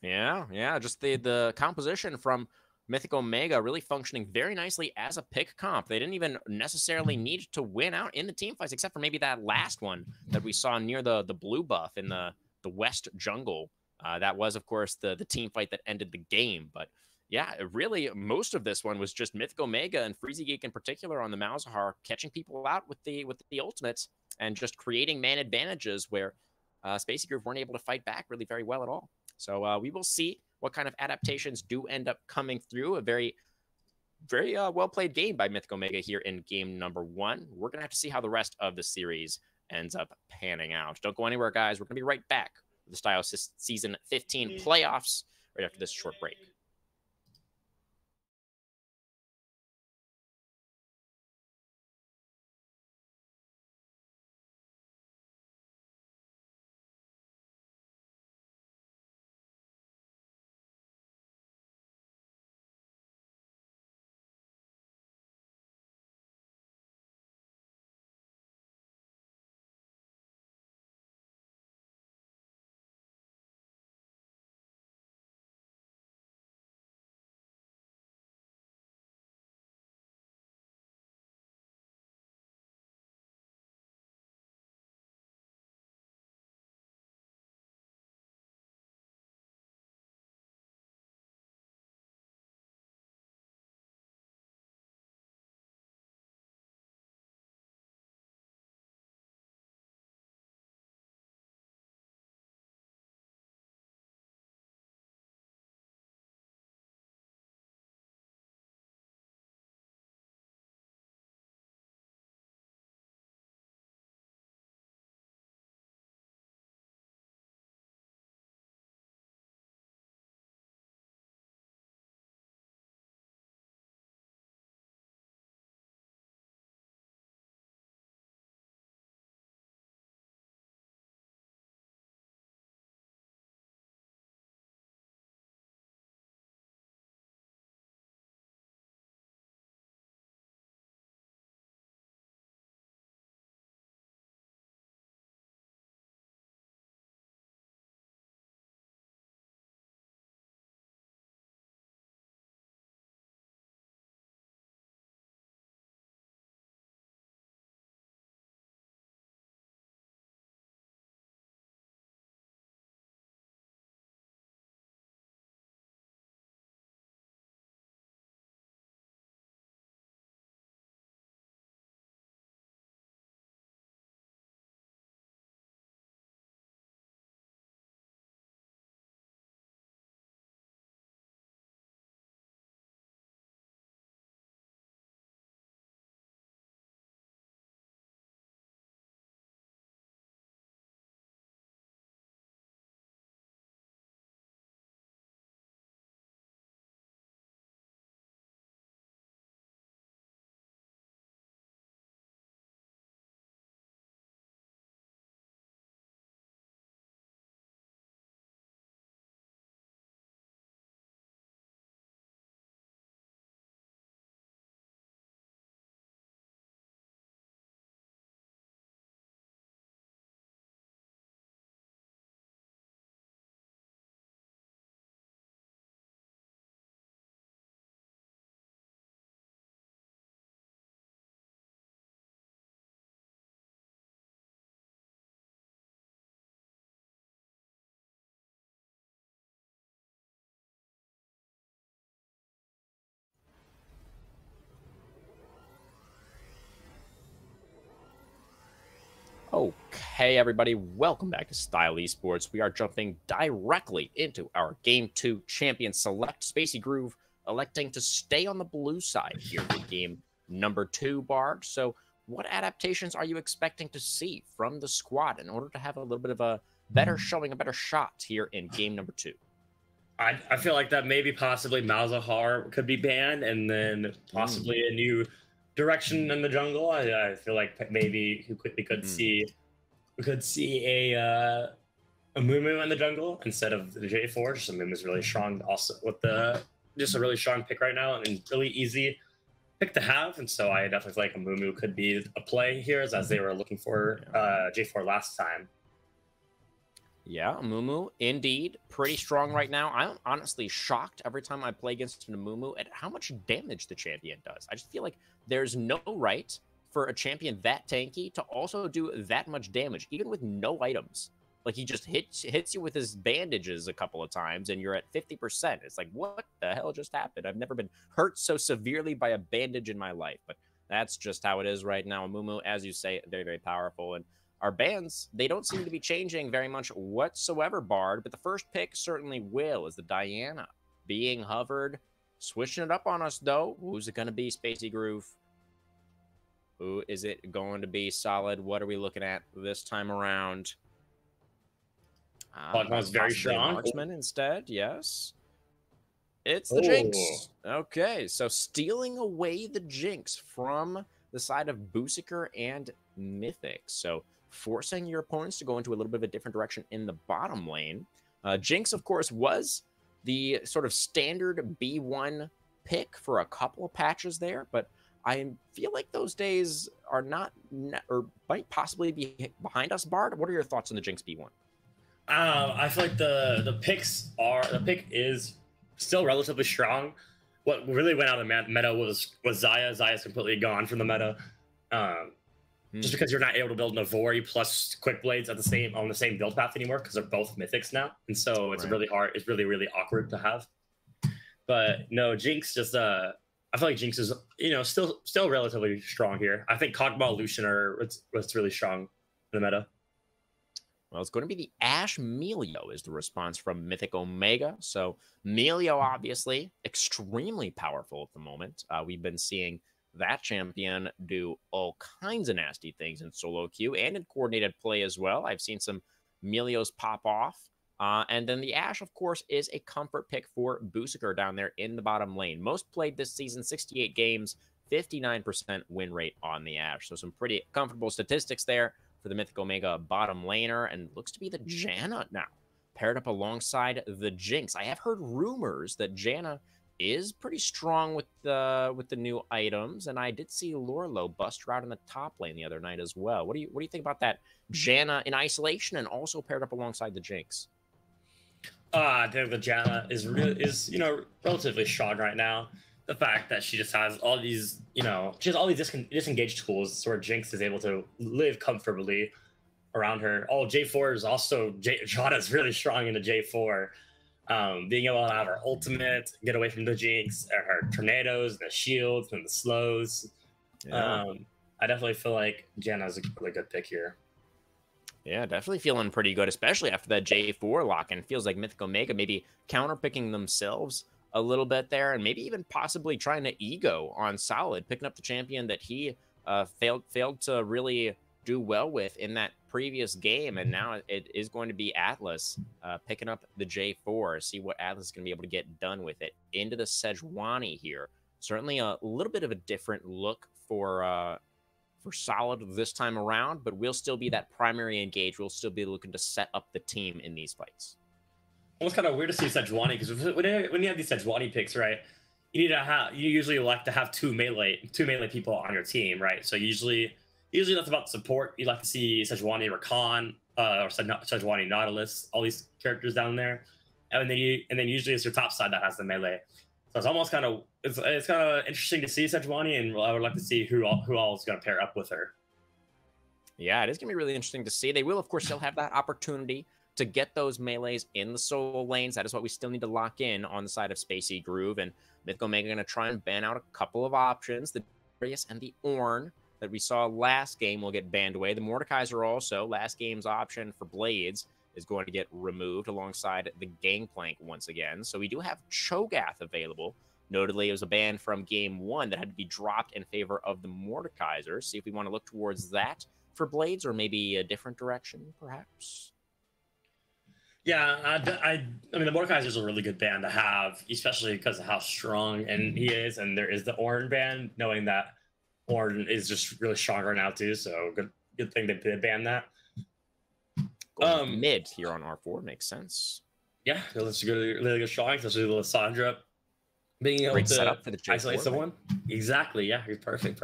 Yeah. Just the composition from Mythic Omega really functioning very nicely as a pick comp. They didn't even necessarily need to win out in the team fights, except for maybe that last one that we saw near the blue buff in the West jungle. That was, of course, the team fight that ended the game. But yeah, really, most of this one was just Mythic Omega and Freezy Geek in particular on the Malzahar catching people out with the ultimates and just creating man advantages where Spacey Groove weren't able to fight back really very well at all. So we will see what kind of adaptations do end up coming through. A very well played game by Mythic Omega here in game number 1. We're going to have to see how the rest of the series ends up panning out. Don't go anywhere, guys. We're going to be right back with the Style Season 15 playoffs right after this short break. Okay, everybody, welcome back to Style Esports. We are jumping directly into our Game 2 champion select. Spacey Groove electing to stay on the blue side here for game number 2, Barg. So what adaptations are you expecting to see from the squad in order to have a little bit of a better showing, a better shot here in game number 2? I feel like that maybe possibly Malzahar could be banned, and then possibly a new direction in the jungle. I feel like maybe we could see a Mumu in the jungle instead of the J4. Just Mumu's really strong, also with just a really strong pick right now and really easy pick to have. And so I definitely feel like a Mumu could be a play here, as they were looking for J4 last time. Yeah, Amumu, indeed, pretty strong right now. I'm honestly shocked every time I play against an Amumu at how much damage the champion does. I just feel like there's no right for a champion that tanky to also do that much damage, even with no items. Like, he just hits you with his bandages a couple of times, and you're at 50%. It's like, what the hell just happened? I've never been hurt so severely by a bandage in my life, but that's just how it is right now. Amumu, as you say, very, very powerful, and our bans, they don't seem to be changing very much whatsoever, Bard, but the first pick certainly will, is the Diana being hovered. Switching it up on us, though. Who's it going to be, Spacey Groove? Who is it going to be, Solid? What are we looking at this time around? Pokmon's very strong. Marksman instead, yes. It's the Jinx. Okay, so stealing away the Jinx from the side of Booseker and Mythic. So forcing your opponents to go into a little bit of a different direction in the bottom lane. Jinx, of course, was the sort of standard B1 pick for a couple of patches there, but I feel like those days are not, or might possibly be behind us, Bard. What are your thoughts on the Jinx B1? I feel like the pick is still relatively strong. What really went out of the meta was Xayah. Xayah's completely gone from the meta. Just because you're not able to build Navori plus Quick Blades on the same build path anymore, because they're both mythics now, and so it's really hard. It's really awkward to have. But no, Jinx just I feel like Jinx is still relatively strong here. I think Kog'Maw Lucian are what's really strong in the meta. Well, it's going to be the Ashe Melio is the response from Mythic Omega. So Melio, obviously, extremely powerful at the moment. We've been seeing that champion do all kinds of nasty things in solo queue and in coordinated play as well. I've seen some Melios pop off. And then the Ashe, of course, is a comfort pick for Booseker down there in the bottom lane. Most played this season, 68 games, 59% win rate on the Ashe. So some pretty comfortable statistics there for the Mythic Omega bottom laner, and looks to be the Janna now, paired up alongside the Jinx. I have heard rumors that Janna is pretty strong with the new items, and I did see Lorlo bust her out in the top lane the other night as well. What do you think about that Janna in isolation and also paired up alongside the Jinx? I think the Janna is relatively strong right now. The fact that she just has all these, she has all these disengaged tools, so where Jinx is able to live comfortably around her. Oh, J4 is also Janna's really strong into J4. Being able to have her ultimate, get away from the Jinx, her tornadoes, the shields, and the slows. Yeah. I definitely feel like Janna's a really good pick here. Yeah, definitely feeling pretty good, especially after that J4 lock-in. Feels like Mythic Omega maybe counterpicking themselves a little bit there, and maybe even possibly trying to ego on Solid, picking up the champion that he failed to really do well with in that previous game, and now it is going to be Atlas picking up the J4. See what Atlas is going to be able to get done with it. Into the Sejuani here. Certainly a little bit of a different look for Solid this time around, but we'll still be that primary engage. We'll still be looking to set up the team in these fights. Almost kind of weird to see Sejuani, because when you have these Sejuani picks, right, you usually like to have two melee people on your team, right? So usually that's about support. You like to see Sejuani Rakan, or Sejuani Nautilus, all these characters down there, and then usually it's your top side that has the melee. So it's almost kind of it's kind of interesting to see Sejuani, and I would like to see who all is going to pair up with her. Yeah, it is going to be really interesting to see. They will, of course, still have that opportunity to get those melees in the solo lanes. That is what we still need to lock in on the side of Spacey Groove, and Mythic Omega going to try and ban out a couple of options. The Darius and the Ornn that we saw last game will get banned away. The Mordekaiser also, last game's option for Blades, is going to get removed alongside the Gangplank once again. So we do have Cho'Gath available. Notably, it was a ban from game 1 that had to be dropped in favor of the Mordekaiser. See if we want to look towards that for Blades, or maybe a different direction, perhaps. Yeah, I mean, the Mordekaiser is a really good ban to have, especially because of how strong he is, and there is the Ornn ban, knowing that Ornn is just really strong right now too. So good thing they did ban that. Mid here on R4 makes sense. Yeah, that's really good strong, especially with Lissandra being able to set up for the isolate someone. Right? Exactly. Yeah, he's perfect.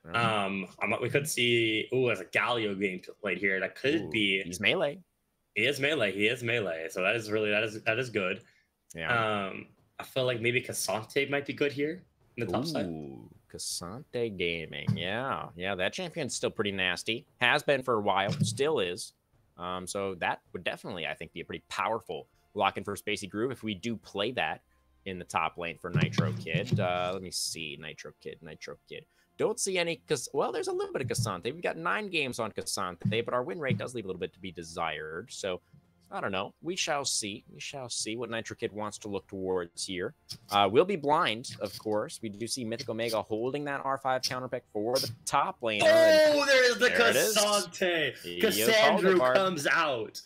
We could see as a Galio game played here. That could be. He's melee. He is melee. He is melee. So that is really that is good. Yeah. I feel like maybe Cassante might be good here in the top side. Ooh, Cassante Gaming. Yeah. Yeah, that champion's still pretty nasty. Has been for a while. Still is. So that would definitely, I think, be a pretty powerful lock-in for Spacey Groove if we do play that in the top lane for Nitro Kid. Let me see. Nitro Kid. Don't see any, because, well, there's a little bit of Cassante. We've got 9 games on Cassante, but our win rate does leave a little bit to be desired. So, I don't know. We shall see. We shall see what Nitro Kid wants to look towards here. We'll be blind, of course. We do see Mythic Omega holding that R5 counter pick for the top laner. Oh, there's the Cassante. Cassandra comes out.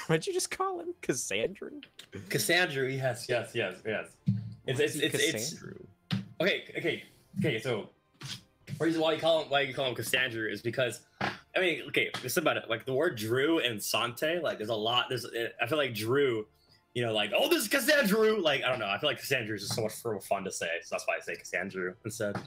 What'd you just call him? Cassandra? Cassandra, yes. It's okay. So the reason why you call him Cassandra is because, I mean, okay, just about it. Like the word Drew and Sante, like there's a lot. I feel like Drew, you know, like, oh, this is Cassandra. Like, I don't know. I feel like Cassandra is just so much fun to say. So that's why I say Cassandra instead.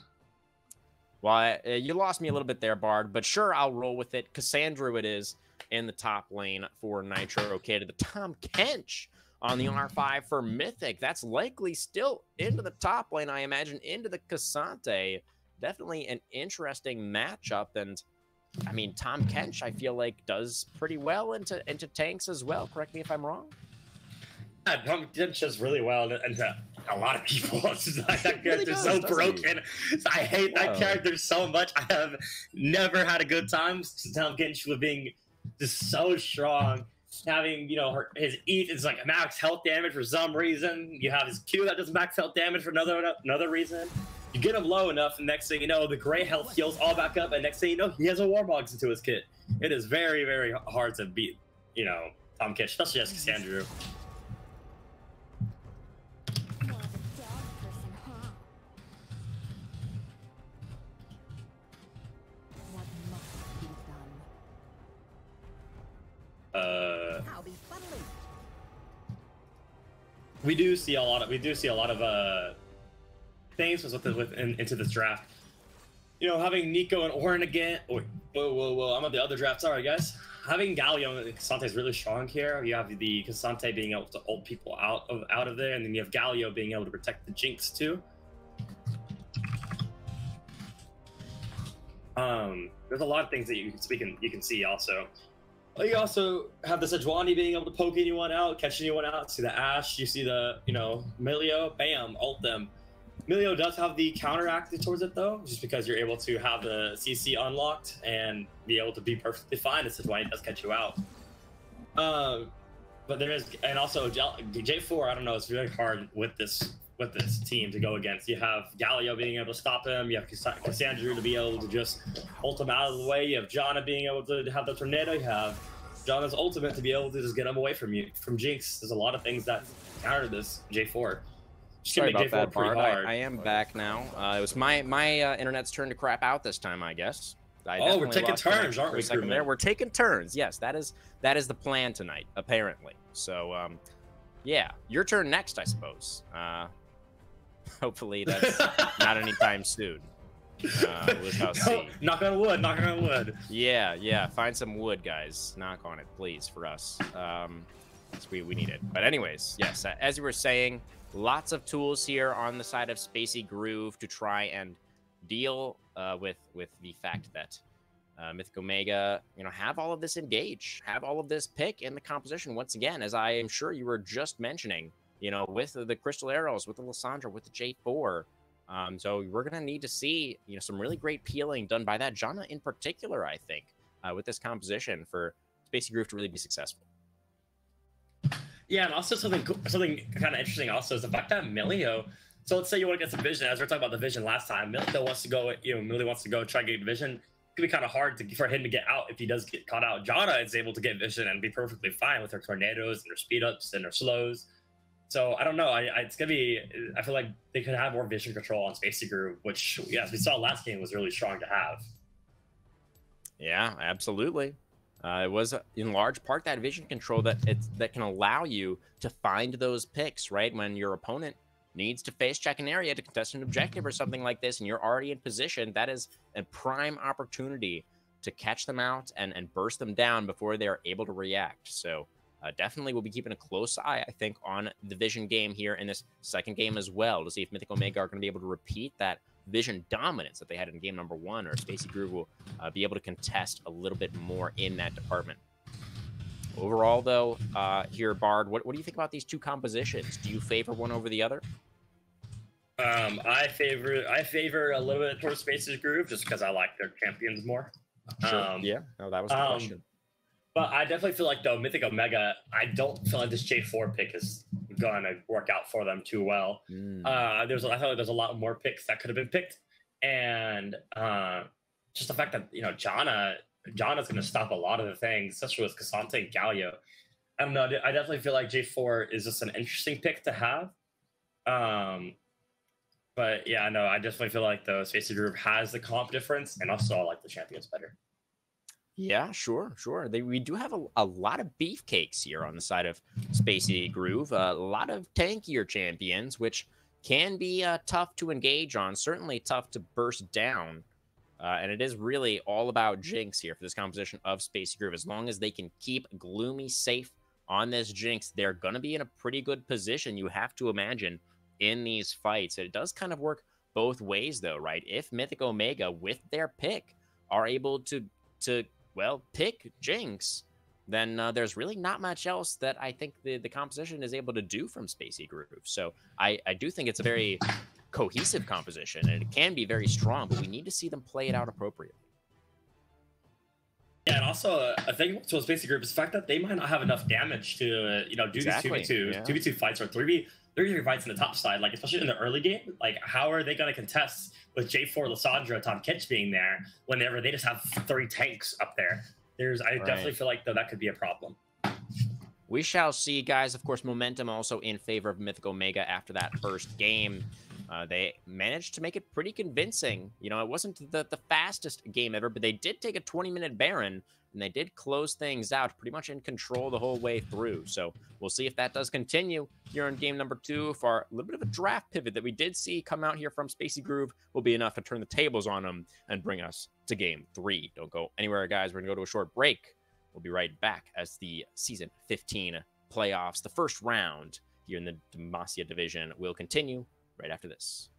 Well, you lost me a little bit there, Bard, but sure, I'll roll with it. Cassandra it is in the top lane for Nitro Kid. The Tom Kench on the R5 for Mythic. That's likely still into the top lane, I imagine, into the Cassante. Definitely an interesting matchup. And, I mean, Tom Kench, I feel like, does pretty well into tanks as well. Correct me if I'm wrong. Yeah, Tom Kench does really well into a lot of people. That character's so broken. I hate that character so much. I have never had a good time since Tom Kench was being just so strong. Having, you know, his E is like max health damage for some reason. You have his Q that does max health damage for another reason. You get him low enough, and next thing you know, the gray health heals all back up, and next thing you know, he has a Warbogs into his kit. It is very, very hard to beat, you know, Tom Kench, especially as Cassandra. We do see a lot of things into this draft. You know, having Nico and Orin again. Oh, whoa! I'm at the other draft. Sorry, guys. Having Galio and Cassante is really strong here. You have the Cassante being able to ult people out of there, and then you have Galio being able to protect the Jinx too. There's a lot of things that you can see also. You also have the Sejuani being able to poke anyone out, catch anyone out. See the Ashe, you see the, you know, Milio, bam, ult them. Milio does have the counteract towards it though, just because you're able to have the CC unlocked and be able to be perfectly fine. The Sejuani does catch you out. But there is, and also J4, I don't know, it's really hard with this team to go against. You have Galio being able to stop him. You have Cassandra to be able to just ult him out of the way. You have Janna being able to have the tornado. You have Janna's ultimate to be able to just get him away from you, from Jinx. There's a lot of things that counter this J4. Sorry about that, Bard. I am back now. It was my internet's turn to crap out this time, I guess. We're taking turns, aren't we? There, we're taking turns. Yes, that is the plan tonight, apparently. So, yeah, your turn next, I suppose. Hopefully that's not anytime soon. We'll see. Knock on wood. Yeah. Find some wood, guys. Knock on it, please, for us. We need it. But anyways, yes, as you were saying, lots of tools here on the side of Spacey Groove to try and deal with the fact that Mythic Omega, you know, have all of this engage, have all of this pick in the composition once again, as I am sure you were just mentioning, you know, with the Crystal Arrows, with the Lissandra, with the J4. So we're going to need to see, you know, some really great peeling done by that Janna in particular, I think, with this composition for Spacey Groove to really be successful. Yeah, and also something kind of interesting also is the fact that Milio, so let's say you want to get some vision, as we were talking about the vision last time, Milio wants to go, Milio wants to go try to get vision. It could be kind of hard for him to get out if he does get caught out. Janna is able to get vision and be perfectly fine with her tornadoes and her speed ups and her slows. So I don't know. It's gonna be. I feel like they could have more vision control on Spacey Groove, which, yes, we saw last game was really strong to have. Yeah, absolutely. It was in large part that vision control that can allow you to find those picks, right? When your opponent needs to face check an area to contest an objective or something like this, and you're already in position, that is a prime opportunity to catch them out and burst them down before they're able to react. So definitely we'll be keeping a close eye, I think, on the Vision game here in this second game as well, to see if Mythic Omega are going to be able to repeat that Vision dominance that they had in game number 1, or Spacey Groove will be able to contest a little bit more in that department. Overall, though, here, Bard, what do you think about these two compositions? Do you favor one over the other? I favor a little bit towards Spacey's Groove just because I like their champions more. Sure. Yeah, no, that was the question. But I definitely feel like, though, Mythic Omega, I don't feel like this J4 pick is going to work out for them too well. I feel like there's a lot more picks that could have been picked. And just the fact that, you know, Janna's going to stop a lot of the things, especially with Cassante and Galio. I don't know. I definitely feel like J4 is just an interesting pick to have. But yeah, no, I definitely feel like the Spacey Group has the comp difference, and also I like the champions better. Yeah, sure. We do have a lot of beefcakes here on the side of Spacey Groove. A lot of tankier champions, which can be tough to engage on, certainly tough to burst down. And it is really all about Jinx here for this composition of Spacey Groove. As long as they can keep Gloomy safe on this Jinx, they're going to be in a pretty good position, you have to imagine, in these fights. It does kind of work both ways, though, right? If Mythic Omega, with their pick, are able to well, pick Jinx, then there's really not much else that I think the composition is able to do from Spacey Groove. So I do think it's a very cohesive composition, and it can be very strong, but we need to see them play it out appropriately. Yeah, and also I think to Spacey Group is the fact that they might not have enough damage to do these 2v2 fights or 3v3 fights in the top side, like especially in the early game. Like, how are they going to contest with J4, Lissandra, Tom Kitch being there whenever they just have 3 tanks up there? I definitely feel like, though, that could be a problem. We shall see, guys. Of course, momentum also in favor of Mythic Omega after that first game. They managed to make it pretty convincing. You know, it wasn't the fastest game ever, but they did take a 20-minute Baron, and they did close things out, pretty much in control the whole way through. So we'll see if that does continue here in game number 2. For a little bit of a draft pivot that we did see come out here from Spacey Groove will be enough to turn the tables on them and bring us to game 3. Don't go anywhere, guys. We're going to go to a short break. We'll be right back as the Season 15 playoffs, the first round here in the Demacia division, will continue right after this.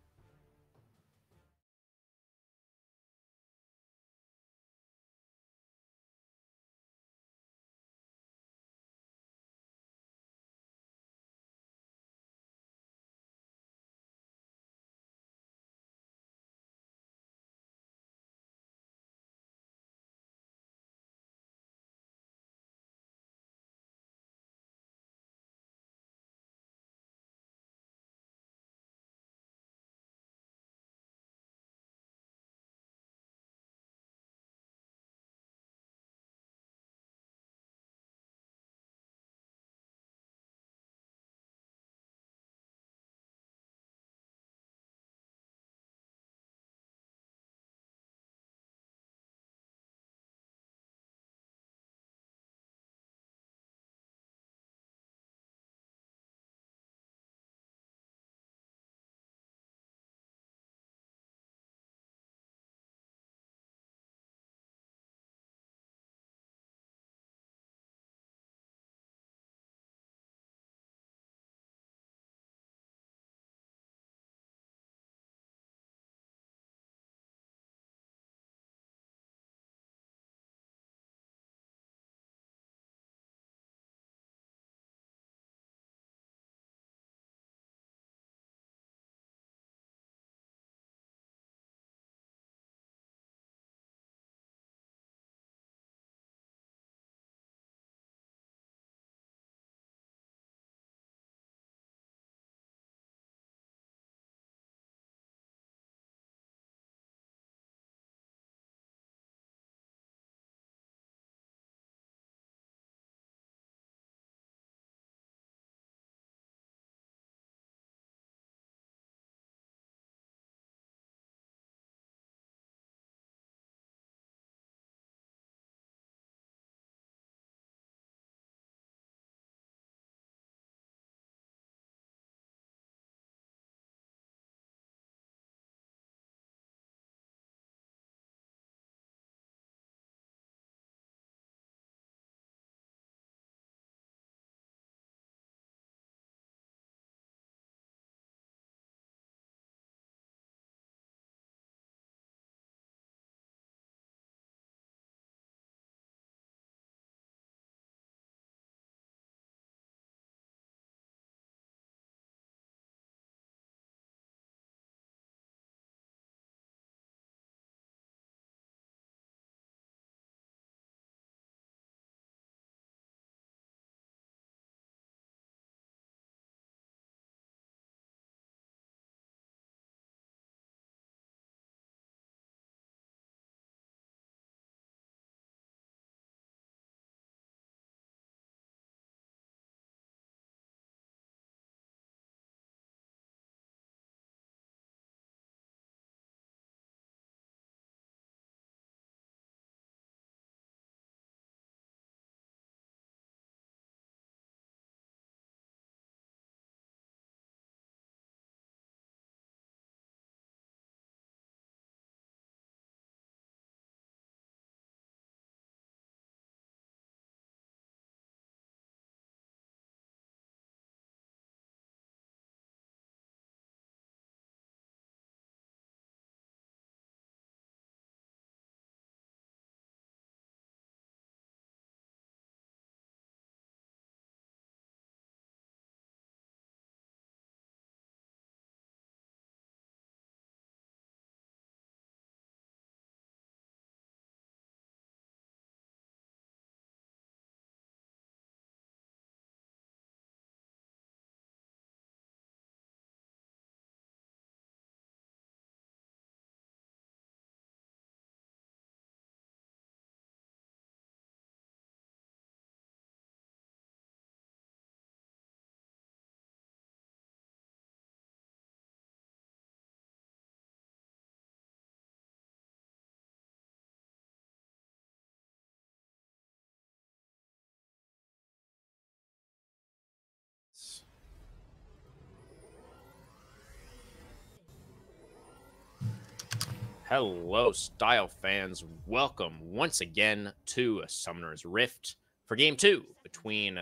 Hello, Style fans. Welcome once again to Summoner's Rift for Game 2 between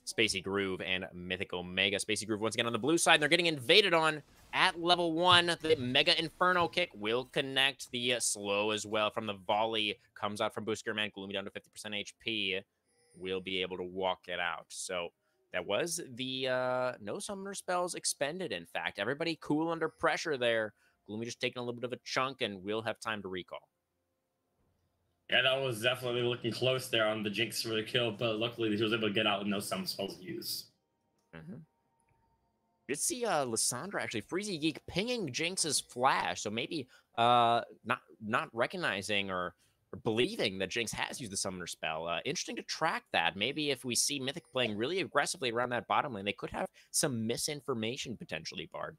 Spacey Groove and Mythic Omega. Spacey Groove once again on the blue side. They're getting invaded on at level 1. The Mega Inferno kick will connect. The slow as well from the volley comes out from Booster Man. Gloomy down to 50% HP. Will be able to walk it out. So that was the no summoner spells expended, in fact. Everybody cool under pressure there. Gloomy just taking a little bit of a chunk, and we'll have time to recall. Yeah, that was definitely looking close there on the Jinx for the kill, but luckily he was able to get out with no summon spells used. Did see Lissandra actually, Freezy Geek pinging Jinx's flash, so maybe not recognizing or believing that Jinx has used the summoner spell. Interesting to track that. Maybe if we see Mythic playing really aggressively around that bottom lane, they could have some misinformation potentially, Bard.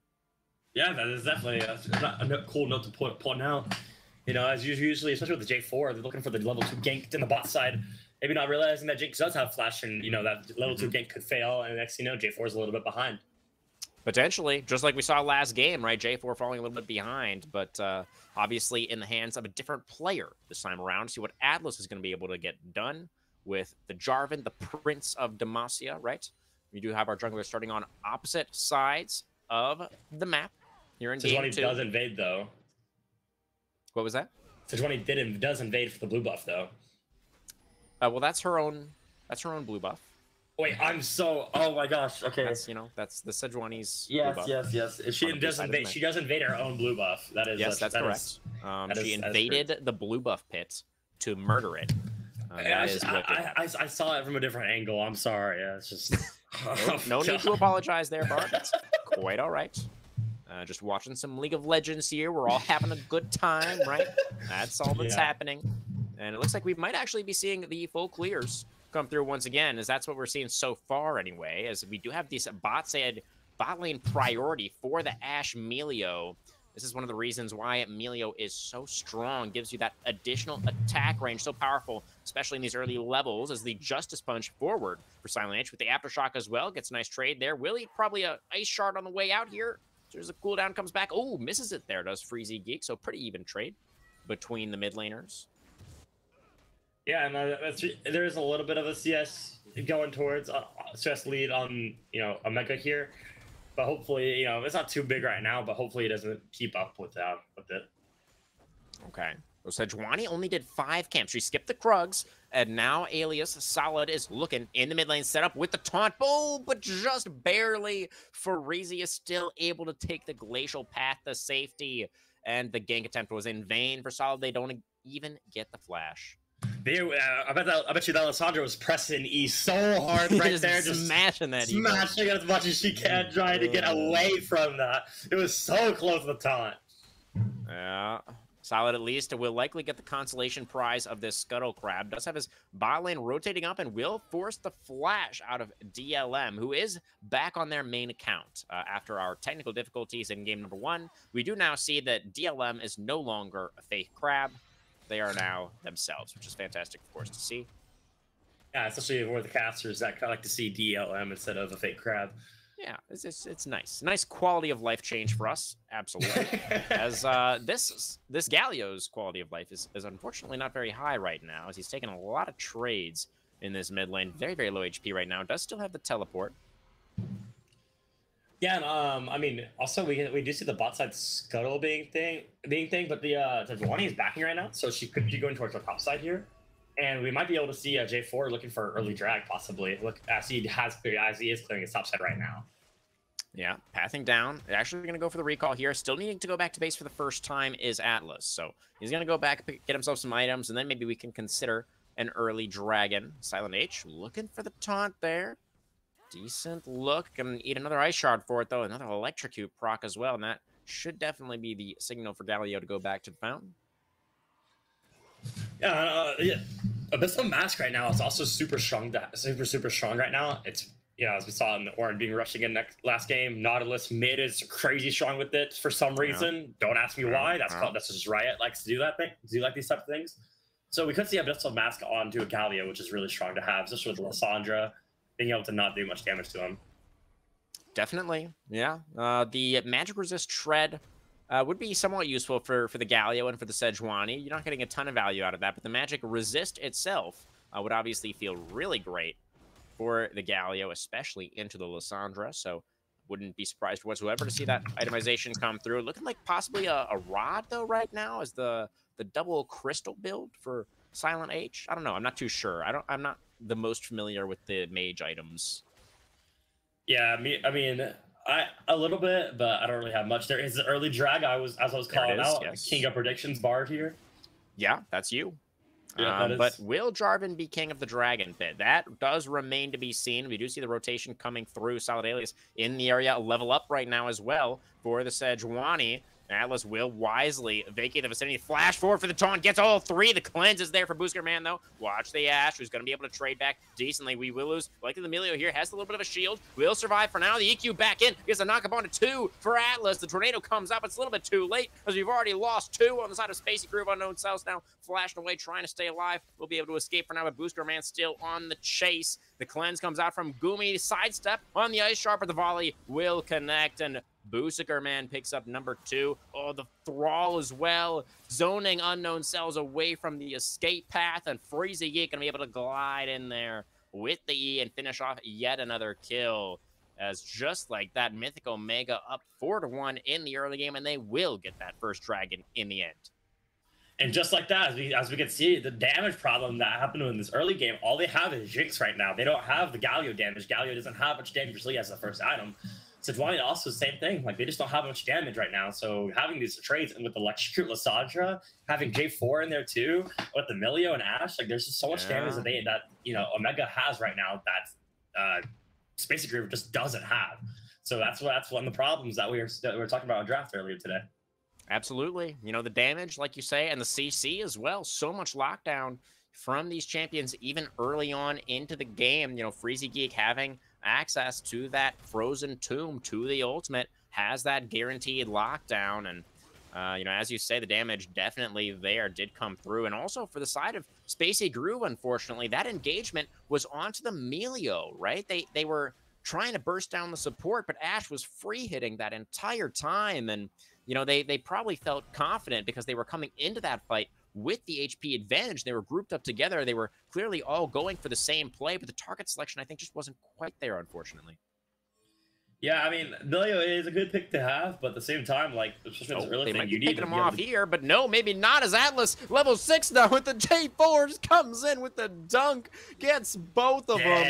Yeah, that is definitely a cool note to point out. You know, as usually, especially with the J4, they're looking for the level 2 gank in the bot side. Maybe not realizing that Jinx does have flash, and, you know, that level 2 gank could fail, and next, you know, J4 is a little bit behind. Potentially, just like we saw last game, right? J4 falling a little bit behind, but obviously in the hands of a different player this time around. See what Atlas is going to be able to get done with the Jarvan, the Prince of Demacia, right? We do have our jungler starting on opposite sides of the map here in game 2. Does invade, though. What was that? Sejuani does invade for the blue buff, though. Well, that's her own blue buff. Wait, oh my gosh. Okay. That's, you know, that's the Sejuani's blue buff. Yes. She does invade her own blue buff. That is that's correct. She invaded the blue buff pit to murder it. I saw it from a different angle. I'm sorry. Yeah, it's just no need to apologize there, Bart. That's quite all right. Just watching some League of Legends here. We're all having a good time, right? That's all that's happening. And it looks like we might actually be seeing the full clears come through once again, as that's what we're seeing so far anyway, as we do have these bot lane priority for the Ashe Melio. This is one of the reasons why Melio is so strong, gives you that additional attack range, so powerful, especially in these early levels, as the Justice Punch forward for Silent H with the Aftershock as well. Gets a nice trade there. Will eat probably a Ice Shard on the way out here. There's a cooldown, comes back. Oh, misses it there, does Freezy Geek. So pretty even trade between the mid laners. Yeah, and there is a little bit of a CS going towards CS lead on, you know, Omega here. But hopefully, you know, it's not too big right now, but hopefully it doesn't keep up with it. Okay. So Sejuani only did 5 camps. She skipped the Krugs, and now Alias Solid is looking in the mid lane setup with the taunt. Oh, but just barely. Freezy is still able to take the glacial path to safety, and the gank attempt was in vain for Solid. They don't even get the flash. I bet you that Alessandra was pressing E so hard right there, just smashing as much as she can, trying to get away from that. It was so close to the taunt. Yeah. Solid at least will likely get the consolation prize of this Scuttle Crab. Does have his bot lane rotating up and will force the flash out of DLM, who is back on their main account. After our technical difficulties in game number 1, we do now see that DLM is no longer a fake crab. They are now themselves, which is fantastic, of course, to see. Yeah, especially for the casters that like to see DLM instead of a fake crab. Yeah, it's nice. Nice quality of life change for us, absolutely. As this Galio's quality of life is unfortunately not very high right now, as he's taking a lot of trades in this mid lane. Very, very low HP right now. Does still have the teleport. Yeah, and I mean, also we do see the bot side Scuttle being thing, but the Sejuani is backing right now, so she could be going towards the top side here. And we might be able to see J4 looking for early drag, possibly. Look, as he is clearing his top side right now. Yeah, pathing down. They're actually going to go for the recall here. Still needing to go back to base for the first time is Atlas. So he's going to go back, get himself some items, and then maybe we can consider an early dragon. Silent H looking for the taunt there. Decent look. Going to eat another Ice Shard for it, though. Another Electrocute proc as well, and that should definitely be the signal for Galio to go back to the fountain. Yeah, Abyssal Mask right now is also super strong right now. It's, you know, as we saw in the Orin being rushed again last game, Nautilus mid is crazy strong with it for some reason. Don't ask me why. That's just Riot likes to do that thing. Do like these type of things. So we could see Abyssal Mask onto a Galio, which is really strong to have, just with Lissandra being able to not do much damage to him. Definitely, yeah. The magic resist shred would be somewhat useful for the Galio and for the Sejuani. You're not getting a ton of value out of that, but the magic resist itself would obviously feel really great for the Galio, especially into the Lissandra. So wouldn't be surprised whatsoever to see that itemization come through. Looking like possibly a rod though right now as the double crystal build for Silent H. I don't know. I'm not too sure. I'm not the most familiar with the mage items. Yeah, I mean, a little bit, but I don't really have much. There is the early drag. As I was calling out, yes. King of Predictions Bard here. Yeah, that's you. Yeah, but will Jarvan be King of the Dragon Pit? That does remain to be seen. We do see the rotation coming through. Solid Alias in the area, level up right now as well for the Sejuani. Atlas will wisely vacate the vicinity. Flash forward for the taunt. Gets all three. The cleanse is there for Boosker Man, though. Watch the Ashe, who's going to be able to trade back decently. We will lose. Likely the Emilio here has a little bit of a shield. Will survive for now. The EQ back in. Gets a knock up onto 2 for Atlas. The Tornado comes up. It's a little bit too late as we've already lost 2 on the side of Spacey. Crew of Unknown Cells now flashing away, trying to stay alive. We'll be able to escape for now, but Boosker Man still on the chase. The cleanse comes out from Gumi. Sidestep on the Ice Sharper. The volley will connect, and Boosker Man picks up number 2. Oh, the Thrall as well. Zoning Unknown Cells away from the escape path, and Freezy Geek going to be able to glide in there with the E and finish off yet another kill. As just like that, Mythic Omega up 4-1 in the early game, and they will get that first dragon in the end. And just like that, as we can see, the damage problem that happened in this early game, all they have is Jinx right now. They don't have the Galio damage. Galio doesn't have much damage usually as the first item. Sejuani also the same thing. Like, they just don't have much damage right now. So having these trades and with Electrocute Lissandra, having J4 in there too, with the Emilio and Ashe, like there's just so much damage that Omega has right now that Spacey Groove just doesn't have. So that's one of the problems that we were talking about on draft earlier today. Absolutely. The damage, like you say, and the CC as well. So much lockdown from these champions even early on into the game. Freezy Geek having access to that frozen tomb, to the ultimate, has that guaranteed lockdown. And, as you say, the damage definitely there did come through. And also for the side of Spacey Groove, unfortunately, that engagement was onto the Melio, right? They were trying to burst down the support, but Ashe was free hitting that entire time. And, they probably felt confident because they were coming into that fight with the HP advantage. They were grouped up together. They were clearly all going for the same play, but the target selection, I think, just wasn't quite there, unfortunately. Yeah, I mean, Melio is a good pick to have, but at the same time, like, they might be picking him off here, but no, maybe not, as Atlas, level 6 now with the J4, just comes in with the dunk, gets both of them.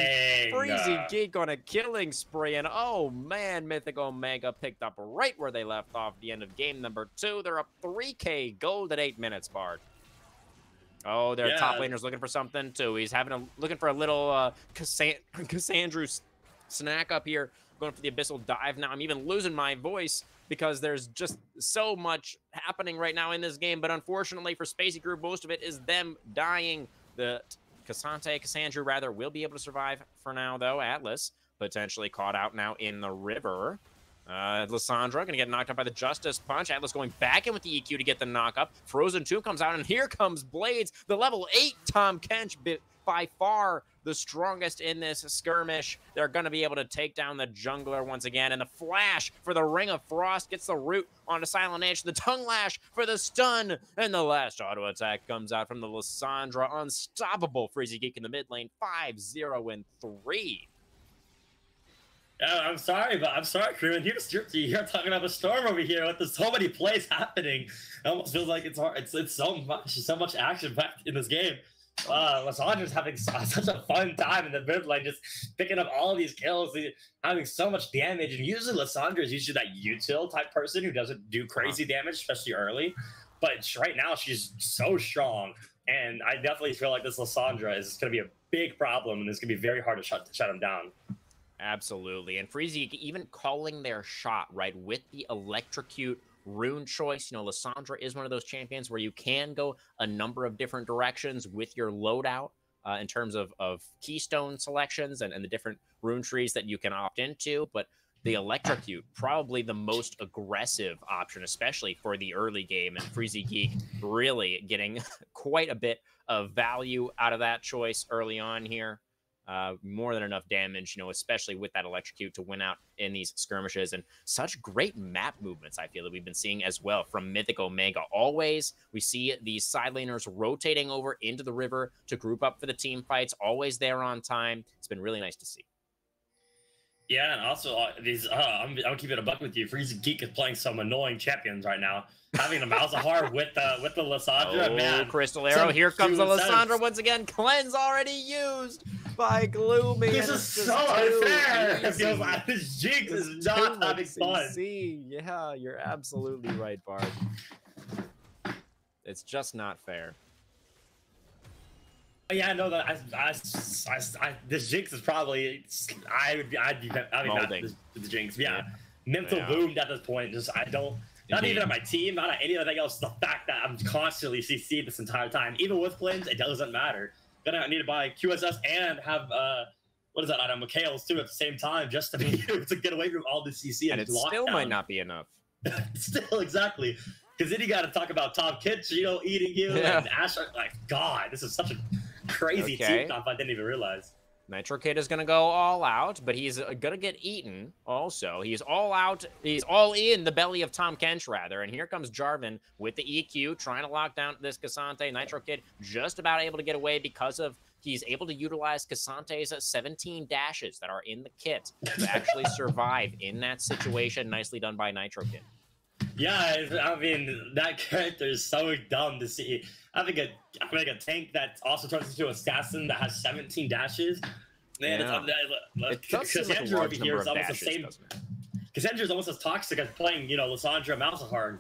Freezy Geek on a killing spree, and oh man, Mythic Omega picked up right where they left off at the end of game number 2. They're up 3K gold at 8 minutes, Bard. Oh, their top laner's looking for something too. He's looking for a little Cassandra snack up here. Going for the Abyssal Dive now. I'm even losing my voice because there's just so much happening right now in this game. But unfortunately for Spacey Group, most of it is them dying. The Cassandra rather, will be able to survive for now, though. Atlas potentially caught out now in the river. Lissandra going to get knocked up by the Justice Punch. Atlas going back in with the EQ to get the knock up. Frozen 2 comes out, and here comes Blades. The level 8 Tom Kench, by far the strongest in this skirmish. They're going to be able to take down the jungler once again. And the flash for the Ring of Frost gets the root onto Silent H. The tongue lash for the stun. And the last auto attack comes out from the Lissandra. Unstoppable Freezy Geek in the mid lane. 5-0-3. I'm sorry, Crewman. You're talking about a storm over here with so many plays happening. It almost feels like it's hard. It's so much action packed in this game. Lissandra's having such a fun time in the mid lane, just picking up all of these kills, having so much damage. And usually Lissandra is usually that util type person who doesn't do crazy damage, especially early. But right now she's so strong, and I definitely feel like this Lissandra is going to be a big problem, and it's going to be very hard to shut him down. Absolutely. And Freezy even calling their shot, right, with the Electrocute rune choice. Lissandra is one of those champions where you can go a number of different directions with your loadout in terms of keystone selections and the different rune trees that you can opt into. But the Electrocute, probably the most aggressive option, especially for the early game. And Freezy Geek really getting quite a bit of value out of that choice early on here. more than enough damage, you know, especially with that electrocute to win out in these skirmishes. And such great map movements, I feel that we've been seeing as well from Mythic Omega. Always we see these side laners rotating over into the river to group up for the team fights, always there on time. It's been really nice to see. Yeah, and also I'm keeping a buck with you. Freezy Geek is playing some annoying champions right now. Having a Malzahar with the Lysandra, man. Crystal Arrow. Here comes the Lysandra once again. Cleanse already used by Gloomy. This is so unfair. It feels like this Jinx is not having fun. Yeah, you're absolutely right, Bard. It's just not fair. Yeah, I know that. This Jinx is probably. I'd be not the Jinx. Yeah, mental wound at this point. Just I don't. Not even on my team, not on anything else. The fact that I'm constantly CC'd this entire time, even with cleanse, it doesn't matter. Gonna need to buy QSS and have what is that item? Mikhail's too at the same time just to be able to get away from all the CC and it still might not be enough. Still, exactly. Because then you got to talk about Tom Kitsch, you know, eating you and Ash. Like, God, this is such a crazy team comp. I didn't even realize. Nitro Kid is going to go all out, but he's going to get eaten also. He's all out. He's all in the belly of Tom Kench, rather. And here comes Jarvan with the EQ, trying to lock down this Cassante. Nitro Kid just about able to get away because of he's able to utilize Cassante's 17 dashes that are in the kit to actually survive in that situation. Nicely done by Nitro Kid. Yeah, I mean, that character is so dumb to see. Having a tank that also turns into an assassin that has 17 dashes. Man, Cassandra over here is almost the same. Cassandra is almost as toxic as playing, you know, Lysandra Malzahar.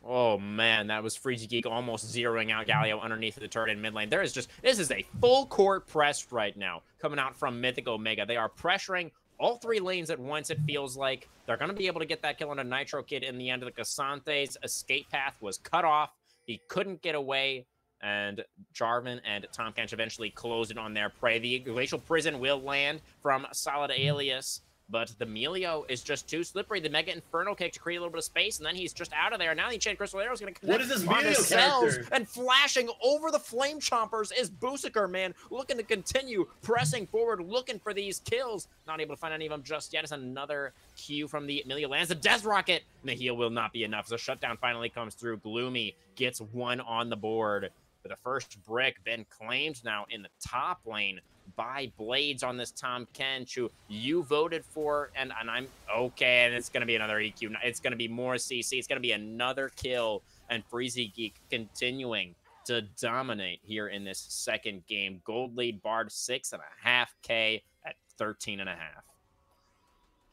Oh man, that was Freezy Geek almost zeroing out Galio underneath the turret in mid lane. This is a full court press right now coming out from Mythic Omega. They are pressuring all three lanes at once, it feels like. They're going to be able to get that kill on a Nitro Kid in the end. Of the Cassante's escape path was cut off. He couldn't get away, and Jarvan and Tom Kench eventually closed it on their prey. The Glacial Prison will land from Solid Alias, but the Melio is just too slippery. The Mega Inferno Kick to create a little bit of space, and then he's just out of there. Now the Enchanted Crystal Arrow is going to connect. What is this Melio character? And flashing over the Flame Chompers is Booseker, man, looking to continue pressing forward, looking for these kills. Not able to find any of them just yet. It's another Q from the Melio. Lands the Death Rocket, and the heal will not be enough. So shutdown finally comes through. Gloomy gets one on the board. But the first brick been claimed now in the top lane by Blades on this Tom Kench, who you voted for, and I'm okay, and it's going to be another EQ. It's going to be more CC. It's going to be another kill, and Freezy Geek continuing to dominate here in this second game. Gold lead Bard 6.5K at 13.5.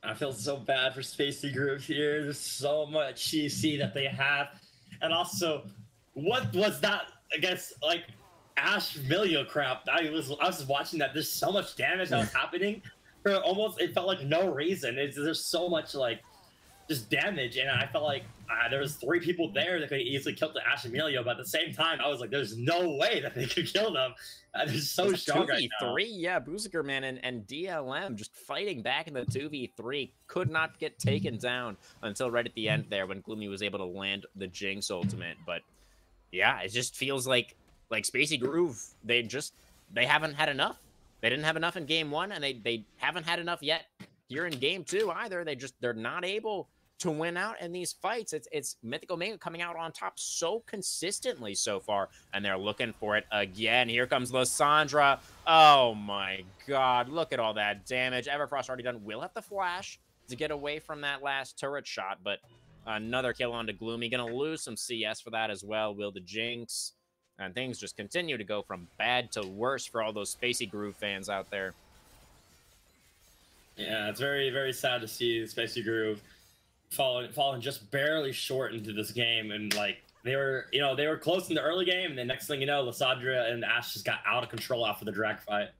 I feel so bad for Spacey Group here. There's so much CC that they have. And also, what was that against, like, Ash Melio crap? I was just watching that. There's so much damage that was happening for almost, it felt like no reason. There's so much, like, just damage, and I felt like there was 3 people there that could easily kill the Ash Melio, but at the same time, I was like, there's no way that they could kill them. They're so strong right now. 2v3, yeah, Booseker, man, and DLM just fighting back in the 2v3, could not get taken down until right at the end there when Gloomy was able to land the Jinx ultimate. But yeah, it just feels like Spacey Groove, they haven't had enough. They didn't have enough in game 1, and they haven't had enough yet here in game 2 either. They're not able to win out in these fights. It's Mythic Omega coming out on top so consistently so far, and they're looking for it again. Here comes Lysandra. Oh my god, look at all that damage. Everfrost already done. Will have to flash to get away from that last turret shot, but another kill onto Gloomy. Gonna lose some CS for that as well. Will the Jinx. And things just continue to go from bad to worse for all those Spacey Groove fans out there. Yeah, it's very, very sad to see Spacey Groove falling just barely short into this game. And like they were close in the early game, and the next thing you know, Lysandra and Ash just got out of control after the drag fight.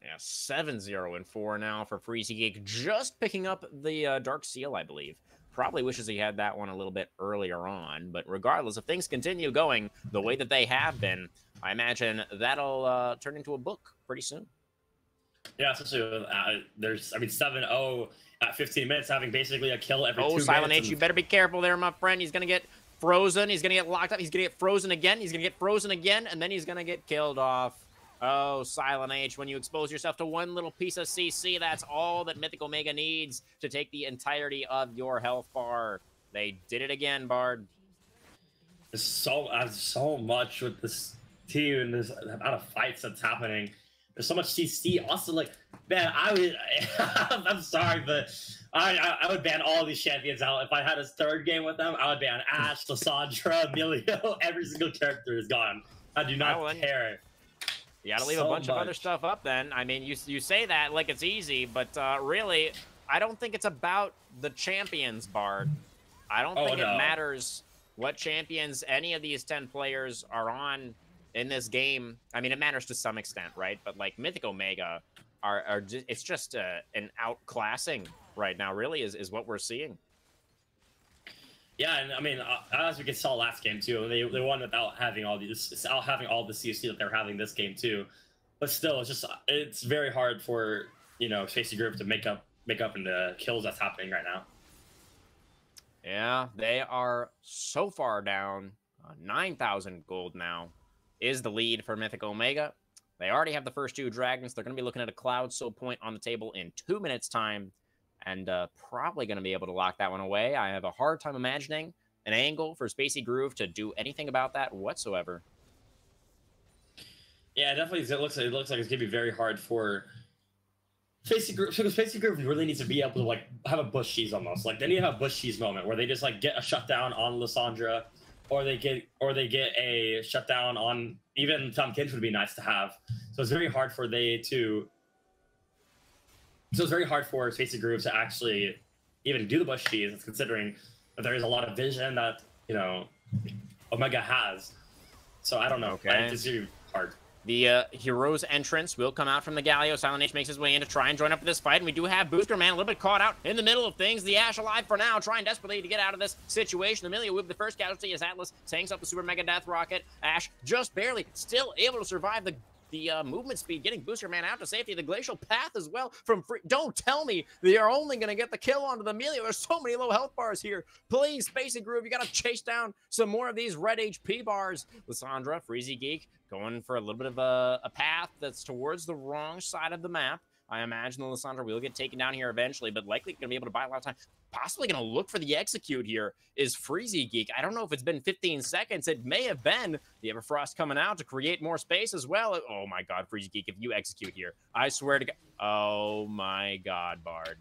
Yeah, 7-0-4 now for Freezy Geek, just picking up the Dark Seal, I believe. Probably wishes he had that one a little bit earlier on, but regardless, if things continue going the way that they have been, I imagine that'll turn into a book pretty soon. Yeah, especially there's 7-0 at 15 minutes, having basically a kill every 2 minutes. Oh, Silent H, you better be careful there, my friend. He's gonna get frozen. He's gonna get locked up. He's gonna get frozen again. He's gonna get frozen again, and then he's gonna get killed off. Oh, Silent H, when you expose yourself to one little piece of CC, that's all that Mythic Omega needs to take the entirety of your health bar. They did it again, Bard. There's so much with this team and this amount of fights that's happening. There's so much CC. Also, like, man, I would. I'm sorry, but I would ban all these champions out. If I had a third game with them, I would ban Ashe, Lissandra, Emilio. Every single character is gone. I do not care. You gotta leave a bunch of other stuff up then. I mean, you say that like it's easy, but really, I don't think it's about the champions, Bard. I don't think it matters what champions any of these 10 players are on in this game. I mean, it matters to some extent, right? But like Mythic Omega are just, it's just an outclassing right now, really, is what we're seeing. Yeah, and I mean, as we saw last game too, they won without having all the CC that they're having this game too. But still, it's very hard for, you know, Spacey Group to make up in the kills that's happening right now. Yeah, they are so far down. 9,000 gold now is the lead for Mythic Omega. They already have the first 2 dragons. They're going to be looking at a Cloud Soul point on the table in 2 minutes' time. And probably going to be able to lock that one away. I have a hard time imagining an angle for Spacey Groove to do anything about that whatsoever. Yeah, definitely. It looks like it's going to be very hard for Spacey Groove. So Spacey Groove really needs to be able to like have a Bush Cheese almost. Like they need to have a Bush Cheese moment where they just like get a shutdown on Lissandra, or they get a shutdown on even Tom Kinch would be nice to have. So it's very hard for So it's very hard for Spacey Groove to actually even do the Bush Cheese. It's considering that there is a lot of vision that, you know, Omega has. So I don't know. Okay. It's really hard. The hero's entrance will come out from the Galio. Silent H makes his way in to try and join up for this fight. And we do have Booster Man a little bit caught out in the middle of things. The Ashe alive for now, trying desperately to get out of this situation. Emilio with the first casualty as Atlas tanks up the Super Mega Death Rocket. Ashe just barely still able to survive the movement speed, getting Booster Man out to safety. The Glacial Path as well from free. Don't tell me they are only going to get the kill onto the Emilio. There's so many low health bars here. Please, Spacey Groove, you got to chase down some more of these red HP bars. Lissandra, Freezy Geek, going for a little bit of a path that's towards the wrong side of the map. I imagine the Lissandra will get taken down here eventually, but likely going to be able to buy a lot of time. Possibly going to look for the execute here is Freezy Geek. I don't know if it's been 15 seconds. It may have been the Everfrost coming out to create more space as well. Oh my God, Freezy Geek, if you execute here, I swear to God. Oh my God, Bard.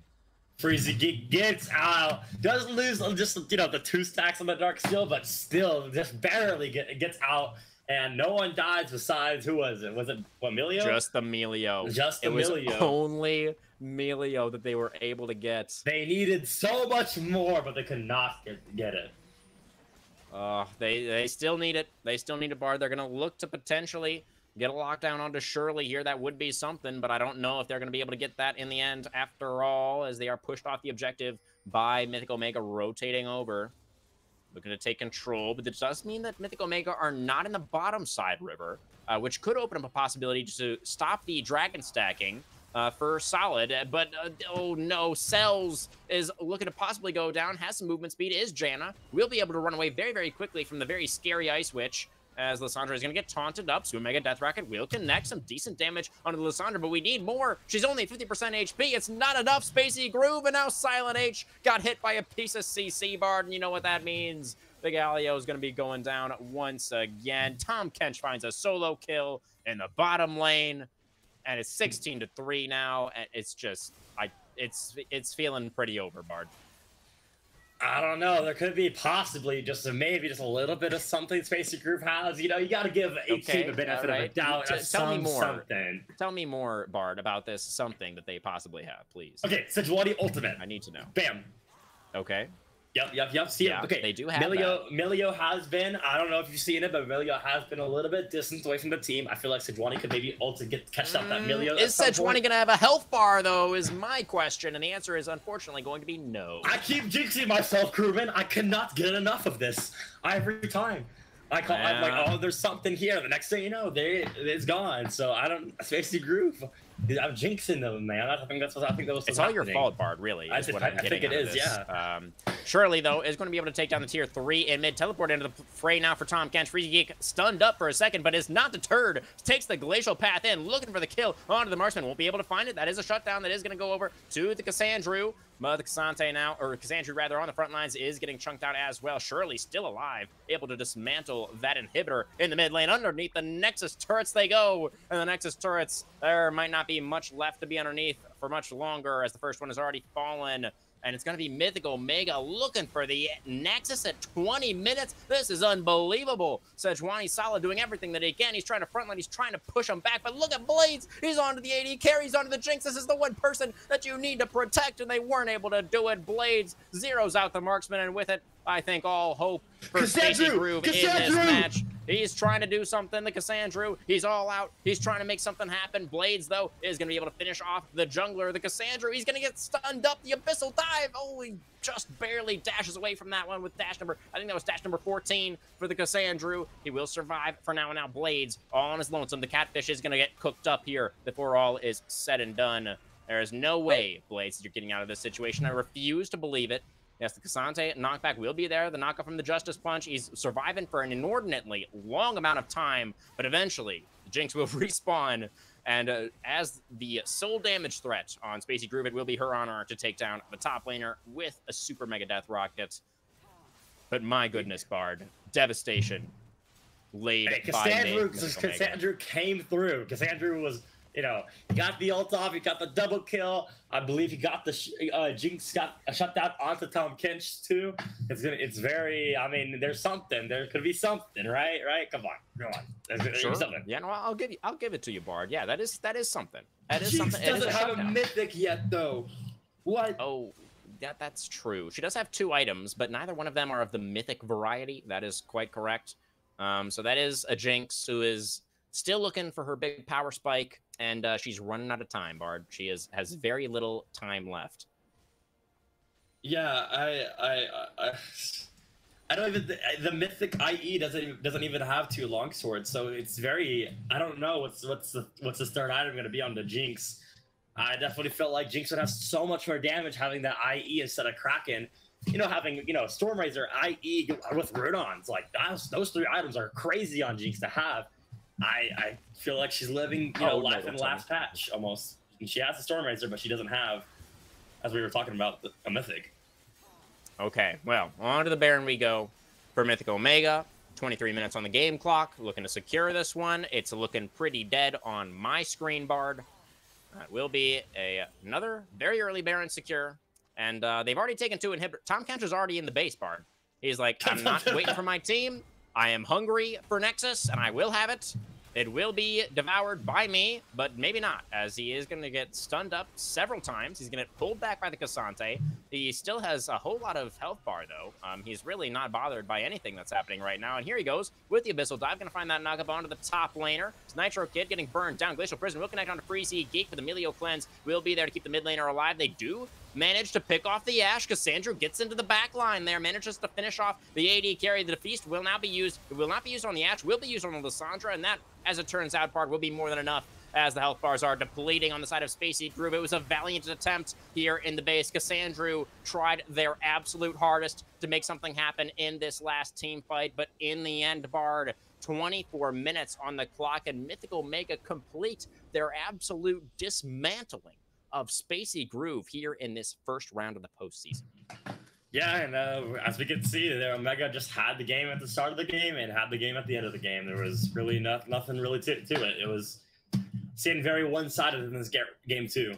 Freezy Geek gets out. Doesn't lose just, you know, the 2 stacks on the Dark Steel, but still just barely gets out. And no one dies besides, who was it? Was it Emilio? Just Emilio. Just Emilio. Emilio. It was only Emilio that they were able to get. They needed so much more, but they could not get it. They still need it. They still need a Bard. They're going to look to potentially get a lockdown onto Shirley here. That would be something, but I don't know if they're going to be able to get that in the end after all, as they are pushed off the objective by Mythic Omega rotating over. Looking to take control, but it does mean that Mythic Omega are not in the bottom side river, which could open up a possibility to stop the dragon stacking for Solid. But, oh no, Cells is looking to possibly go down, has some movement speed, is Janna. Will be able to run away very, very quickly from the very scary Ice Witch, as Lissandra is going to get taunted up. So Mega Death Rocket will connect some decent damage onto Lissandra, but we need more. She's only at 50% HP. It's not enough. Spacey Groove, and now Silent H got hit by a piece of CC Bard, and you know what that means. Big Alio is going to be going down once again. Tom Kench finds a solo kill in the bottom lane, and it's 16-3 now. It's just, it's feeling pretty over, Bard. I don't know. There could be possibly maybe just a little bit of something Spacey Group has. You know, you got to give each team a benefit of a doubt. Tell me more. Tell me more, Bard, about this something that they possibly have, please. Okay, Sejuani Ultimate. I need to know. Bam. Okay. Yep. See it. Okay. They do have Emilio has been, I don't know if you've seen it, but Emilio has been a little bit distant away from the team. I feel like Sejuani could maybe catch up that Emilio. Is Sejuani going to have a health bar, though, is my question, and the answer is unfortunately going to be no. I keep jinxing myself, Crewman. I cannot get enough of this. Every time. I'm like, oh, there's something here. The next thing you know, it's gone. So I don't, Spacey Groove. I'm jinxing them, man. I think that was. It's all your fault, Bard. Really, is what I'm getting out of this. Yeah. Shirley though is going to be able to take down the tier 3 in mid. Teleport into the fray now for Tom Kench. Freezy Geek stunned up for a second, but is not deterred. Takes the glacial path in, looking for the kill onto the marksman. Won't be able to find it. That is a shutdown. That is going to go over to the Cassandru. The Cassante now, or Cassandru rather, on the front lines is getting chunked out as well. Shirley still alive, able to dismantle that inhibitor in the mid lane. Underneath the Nexus turrets they go. And the Nexus turrets, there might not be much left to be underneath for much longer, as the first one has already fallen. And it's going to be Mythic Omega looking for the Nexus at 20 minutes. This is unbelievable. Sejuani Sala doing everything that he can. He's trying to frontline. He's trying to push him back. But look at Blades. He's onto the AD. Carries onto the Jinx. This is the one person that you need to protect, and they weren't able to do it. Blades zeroes out the marksman, and with it, I think all hope for Spacey Groove in this match. He's trying to do something, the Cassandru. He's all out. He's trying to make something happen. Blades, though, is going to be able to finish off the jungler, the Cassandru. He's going to get stunned up. The Abyssal Dive. Oh, he just barely dashes away from that one with dash number, I think that was dash number 14 for the Cassandru. He will survive for now. And now Blades, all on his lonesome. The Catfish is going to get cooked up here before all is said and done. There is no way, Blades, you're getting out of this situation. I refuse to believe it. Yes, the Cassante knockback will be there. The knockoff from the Justice Punch. He's surviving for an inordinately long amount of time, but eventually the Jinx will respawn. And as the sole damage threat on Spacey Groove, it will be her honor to take down the top laner with a super mega death rocket. But my goodness, Bard, devastation laid by Cassandru came through. Cassandru was, you know, he got the ult off, he got the double kill. I believe he got the Jinx got a shutdown onto Tom Kench too. It's very, I mean, there's something. There could be something, right? Come on. There's sure. Something. Yeah, no, I'll give it to you, Bard. Yeah, that is something. That is Jinx something. doesn't have a mythic yet, though. What? Oh, that's true. She does have 2 items, but neither one of them are of the mythic variety. That is quite correct. So that is a Jinx who is still looking for her big power spike, and she's running out of time, Bard. She has very little time left. Yeah, I don't even, the mythic IE doesn't even have 2 longswords, so it's very, I don't know what's the third item going to be on the Jinx. I definitely felt like Jinx would have so much more damage having that IE instead of Kraken. You know, having, you know, Stormrazor, IE with Rudons, like those 3 items are crazy on Jinx to have. I feel like she's living, you know, life in the last patch almost. And she has a Stormrazor, but she doesn't have, as we were talking about, a Mythic. Okay, well, on to the Baron we go for Mythic Omega. 23 minutes on the game clock. Looking to secure this one. It's looking pretty dead on my screen, Bard. It will be another very early Baron secure. And they've already taken 2 inhibitors. Tom Kench is already in the base, Bard. He's like, I'm not waiting for my team. I am hungry for Nexus, and I will have it. It will be devoured by me, but maybe not, as he is going to get stunned up several times. He's going to get pulled back by the Cassante. He still has a whole lot of health bar, though. He's really not bothered by anything that's happening right now. And here he goes with the Abyssal Dive. Going to find that knockup onto the top laner. It's Nitro Kid getting burned down. Glacial Prison will connect onto Freezy Geek for the Melio Cleanse. Will be there to keep the mid laner alive. They do manage to pick off the Ashe. Cassandru gets into the back line there, manages to finish off the AD carry. The Feast will now be used. It will not be used on the Ashe, will be used on the Lissandra, and that, as it turns out, Bard, will be more than enough as the health bars are depleting on the side of Spacey Groove. It was a valiant attempt here in the base. Cassandru tried their absolute hardest to make something happen in this last team fight, but in the end, Bard, 24 minutes on the clock, and Mythic Omega complete their absolute dismantling of Spacey Groove here in this first round of the postseason. Yeah, and as we can see, Omega just had the game at the start of the game and had the game at the end of the game. There was really nothing really to it. It was seemed very one-sided in this game too.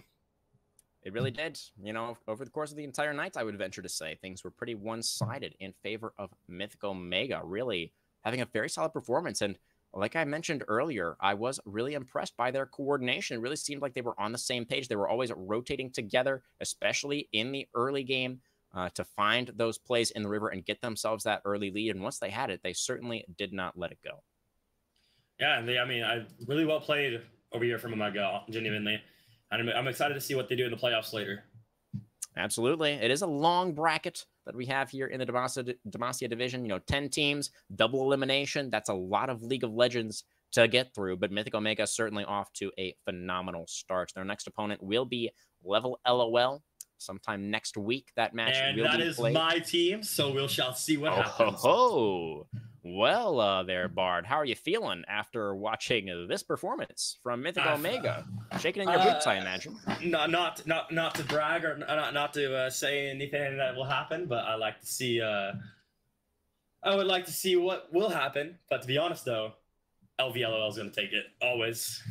It really did. You know, over the course of the entire night, I would venture to say things were pretty one-sided in favor of Mythic Omega, really having a very solid performance. And like I mentioned earlier, I was really impressed by their coordination. It really seemed like they were on the same page. They were always rotating together, especially in the early game, to find those plays in the river and get themselves that early lead. And once they had it, they certainly did not let it go. Yeah, and I mean, I really well played over here from Omega, genuinely. And I'm excited to see what they do in the playoffs later. Absolutely. It is a long bracket that we have here in the Demacia division. You know, 10 teams, double elimination. That's a lot of League of Legends to get through, but Mythic Omega certainly off to a phenomenal start. Their next opponent will be Level LOL sometime next week. That match And will that be is played. my team, so we shall see what happens. Well, there, Bard, how are you feeling after watching this performance from Mythic Omega? Shaking in your boots, I imagine. Not to brag or not to say anything that will happen, but I like to see. I would like to see what will happen. But to be honest, though, LVLOL is going to take it always.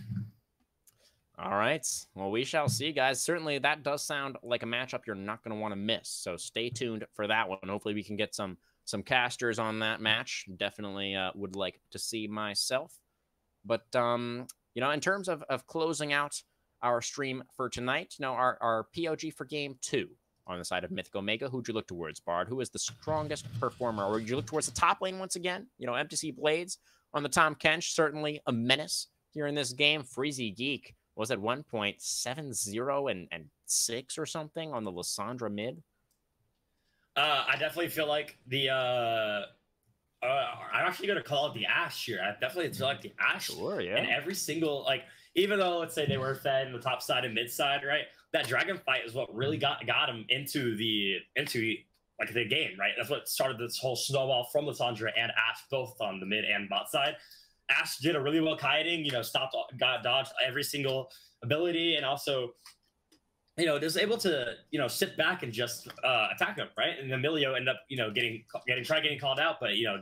All right. Well, we shall see, guys. Certainly, that does sound like a matchup you're not going to want to miss. So stay tuned for that one. Hopefully, we can get some casters on that match. Definitely would like to see myself. But, you know, in terms of closing out our stream for tonight, you know, our POG for Game 2 on the side of Mythic Omega, who'd you look towards, Bard? Who is the strongest performer? Or would you look towards the top lane once again? You know, MTC Blades on the Tom Kench, certainly a menace here in this game. Freezy Geek was at 1.70 and 6 or something on the Lissandra mid. I definitely feel like the I'm actually gonna call it the Ash here. I definitely feel like the Ash. Sure, yeah. And every single, like, even though let's say they were fed in the top side and mid side, right? That dragon fight is what really got him into the game, right? That's what started this whole snowball from Lissandra and Ash both on the mid and bot side. Ash did a really well kiting, you know, dodged every single ability, and also, you know, was able to, you know, sit back and just attack him, right? And Emilio ended up, you know, getting called out, but, you know,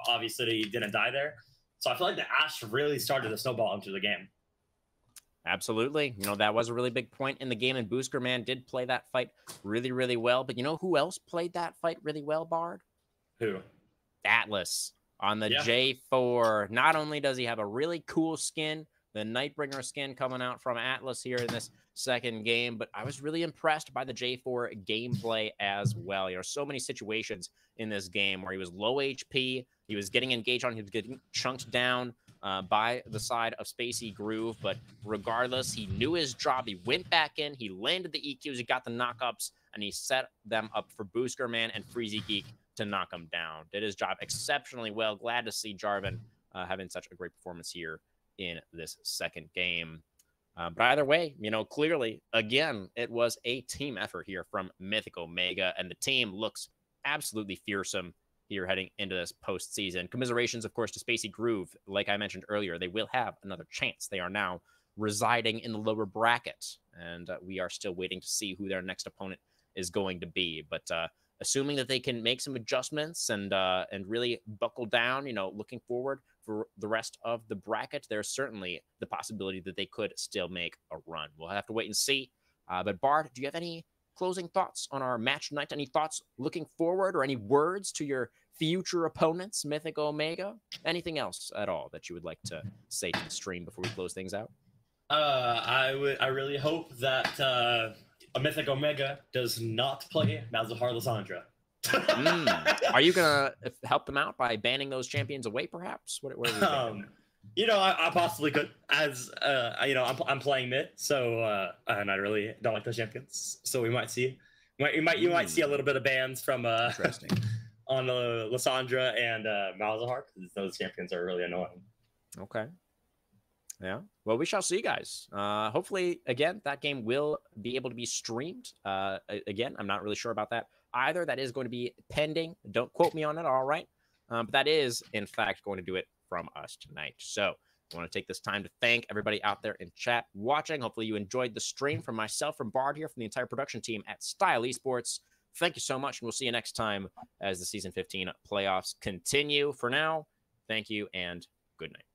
obviously didn't die there. So I feel like the Ash really started to snowball into the game. Absolutely. You know, that was a really big point in the game, and Boosker Man did play that fight really, really well. But you know who else played that fight really well, Bard? Who? Atlas on the J4. Not only does he have a really cool skin, the Nightbringer skin coming out from Atlas here in this second game, but I was really impressed by the J4 gameplay as well. You know, so many situations in this game where he was low HP, he was getting engaged on, he was getting chunked down by the side of Spacey Groove, but regardless, he knew his job. He went back in, he landed the EQs, he got the knockups, and he set them up for Boosker Man and Freezy Geek to knock him down. Did his job exceptionally well. Glad to see Jarvan having such a great performance here in this second game. But either way, you know, clearly, again, it was a team effort here from Mythic Omega, and the team looks absolutely fearsome here heading into this postseason. Commiserations, of course, to Spacey Groove. Like I mentioned earlier, they will have another chance. They are now residing in the lower bracket, and we are still waiting to see who their next opponent is going to be. But assuming that they can make some adjustments and really buckle down, you know, looking forward for the rest of the bracket, there's certainly the possibility that they could still make a run. We'll have to wait and see. But Bard, do you have any closing thoughts on our match tonight? Any thoughts looking forward, or any words to your future opponents, Mythic Omega? Anything else at all that you would like to say to the stream before we close things out? I really hope that a Mythic Omega does not play Malzahar Lissandra. Are you gonna help them out by banning those champions away, perhaps? What are you you know, I possibly could, as you know, I'm playing mid, so and I really don't like those champions, so we might see, you might see a little bit of bans from interesting on Lissandra and Malzahar, because those champions are really annoying. Okay. Yeah. Well, we shall see, guys. Hopefully, again, that game will be able to be streamed. Again, I'm not really sure about that either. That is going to be pending. Don't quote me on it, all right? But that is, in fact, going to do it from us tonight. So I want to take this time to thank everybody out there in chat watching. Hopefully you enjoyed the stream. From myself, from Bard here, from the entire production team at Style Esports, thank you so much, and we'll see you next time as the Season 15 playoffs continue. For now, thank you and good night.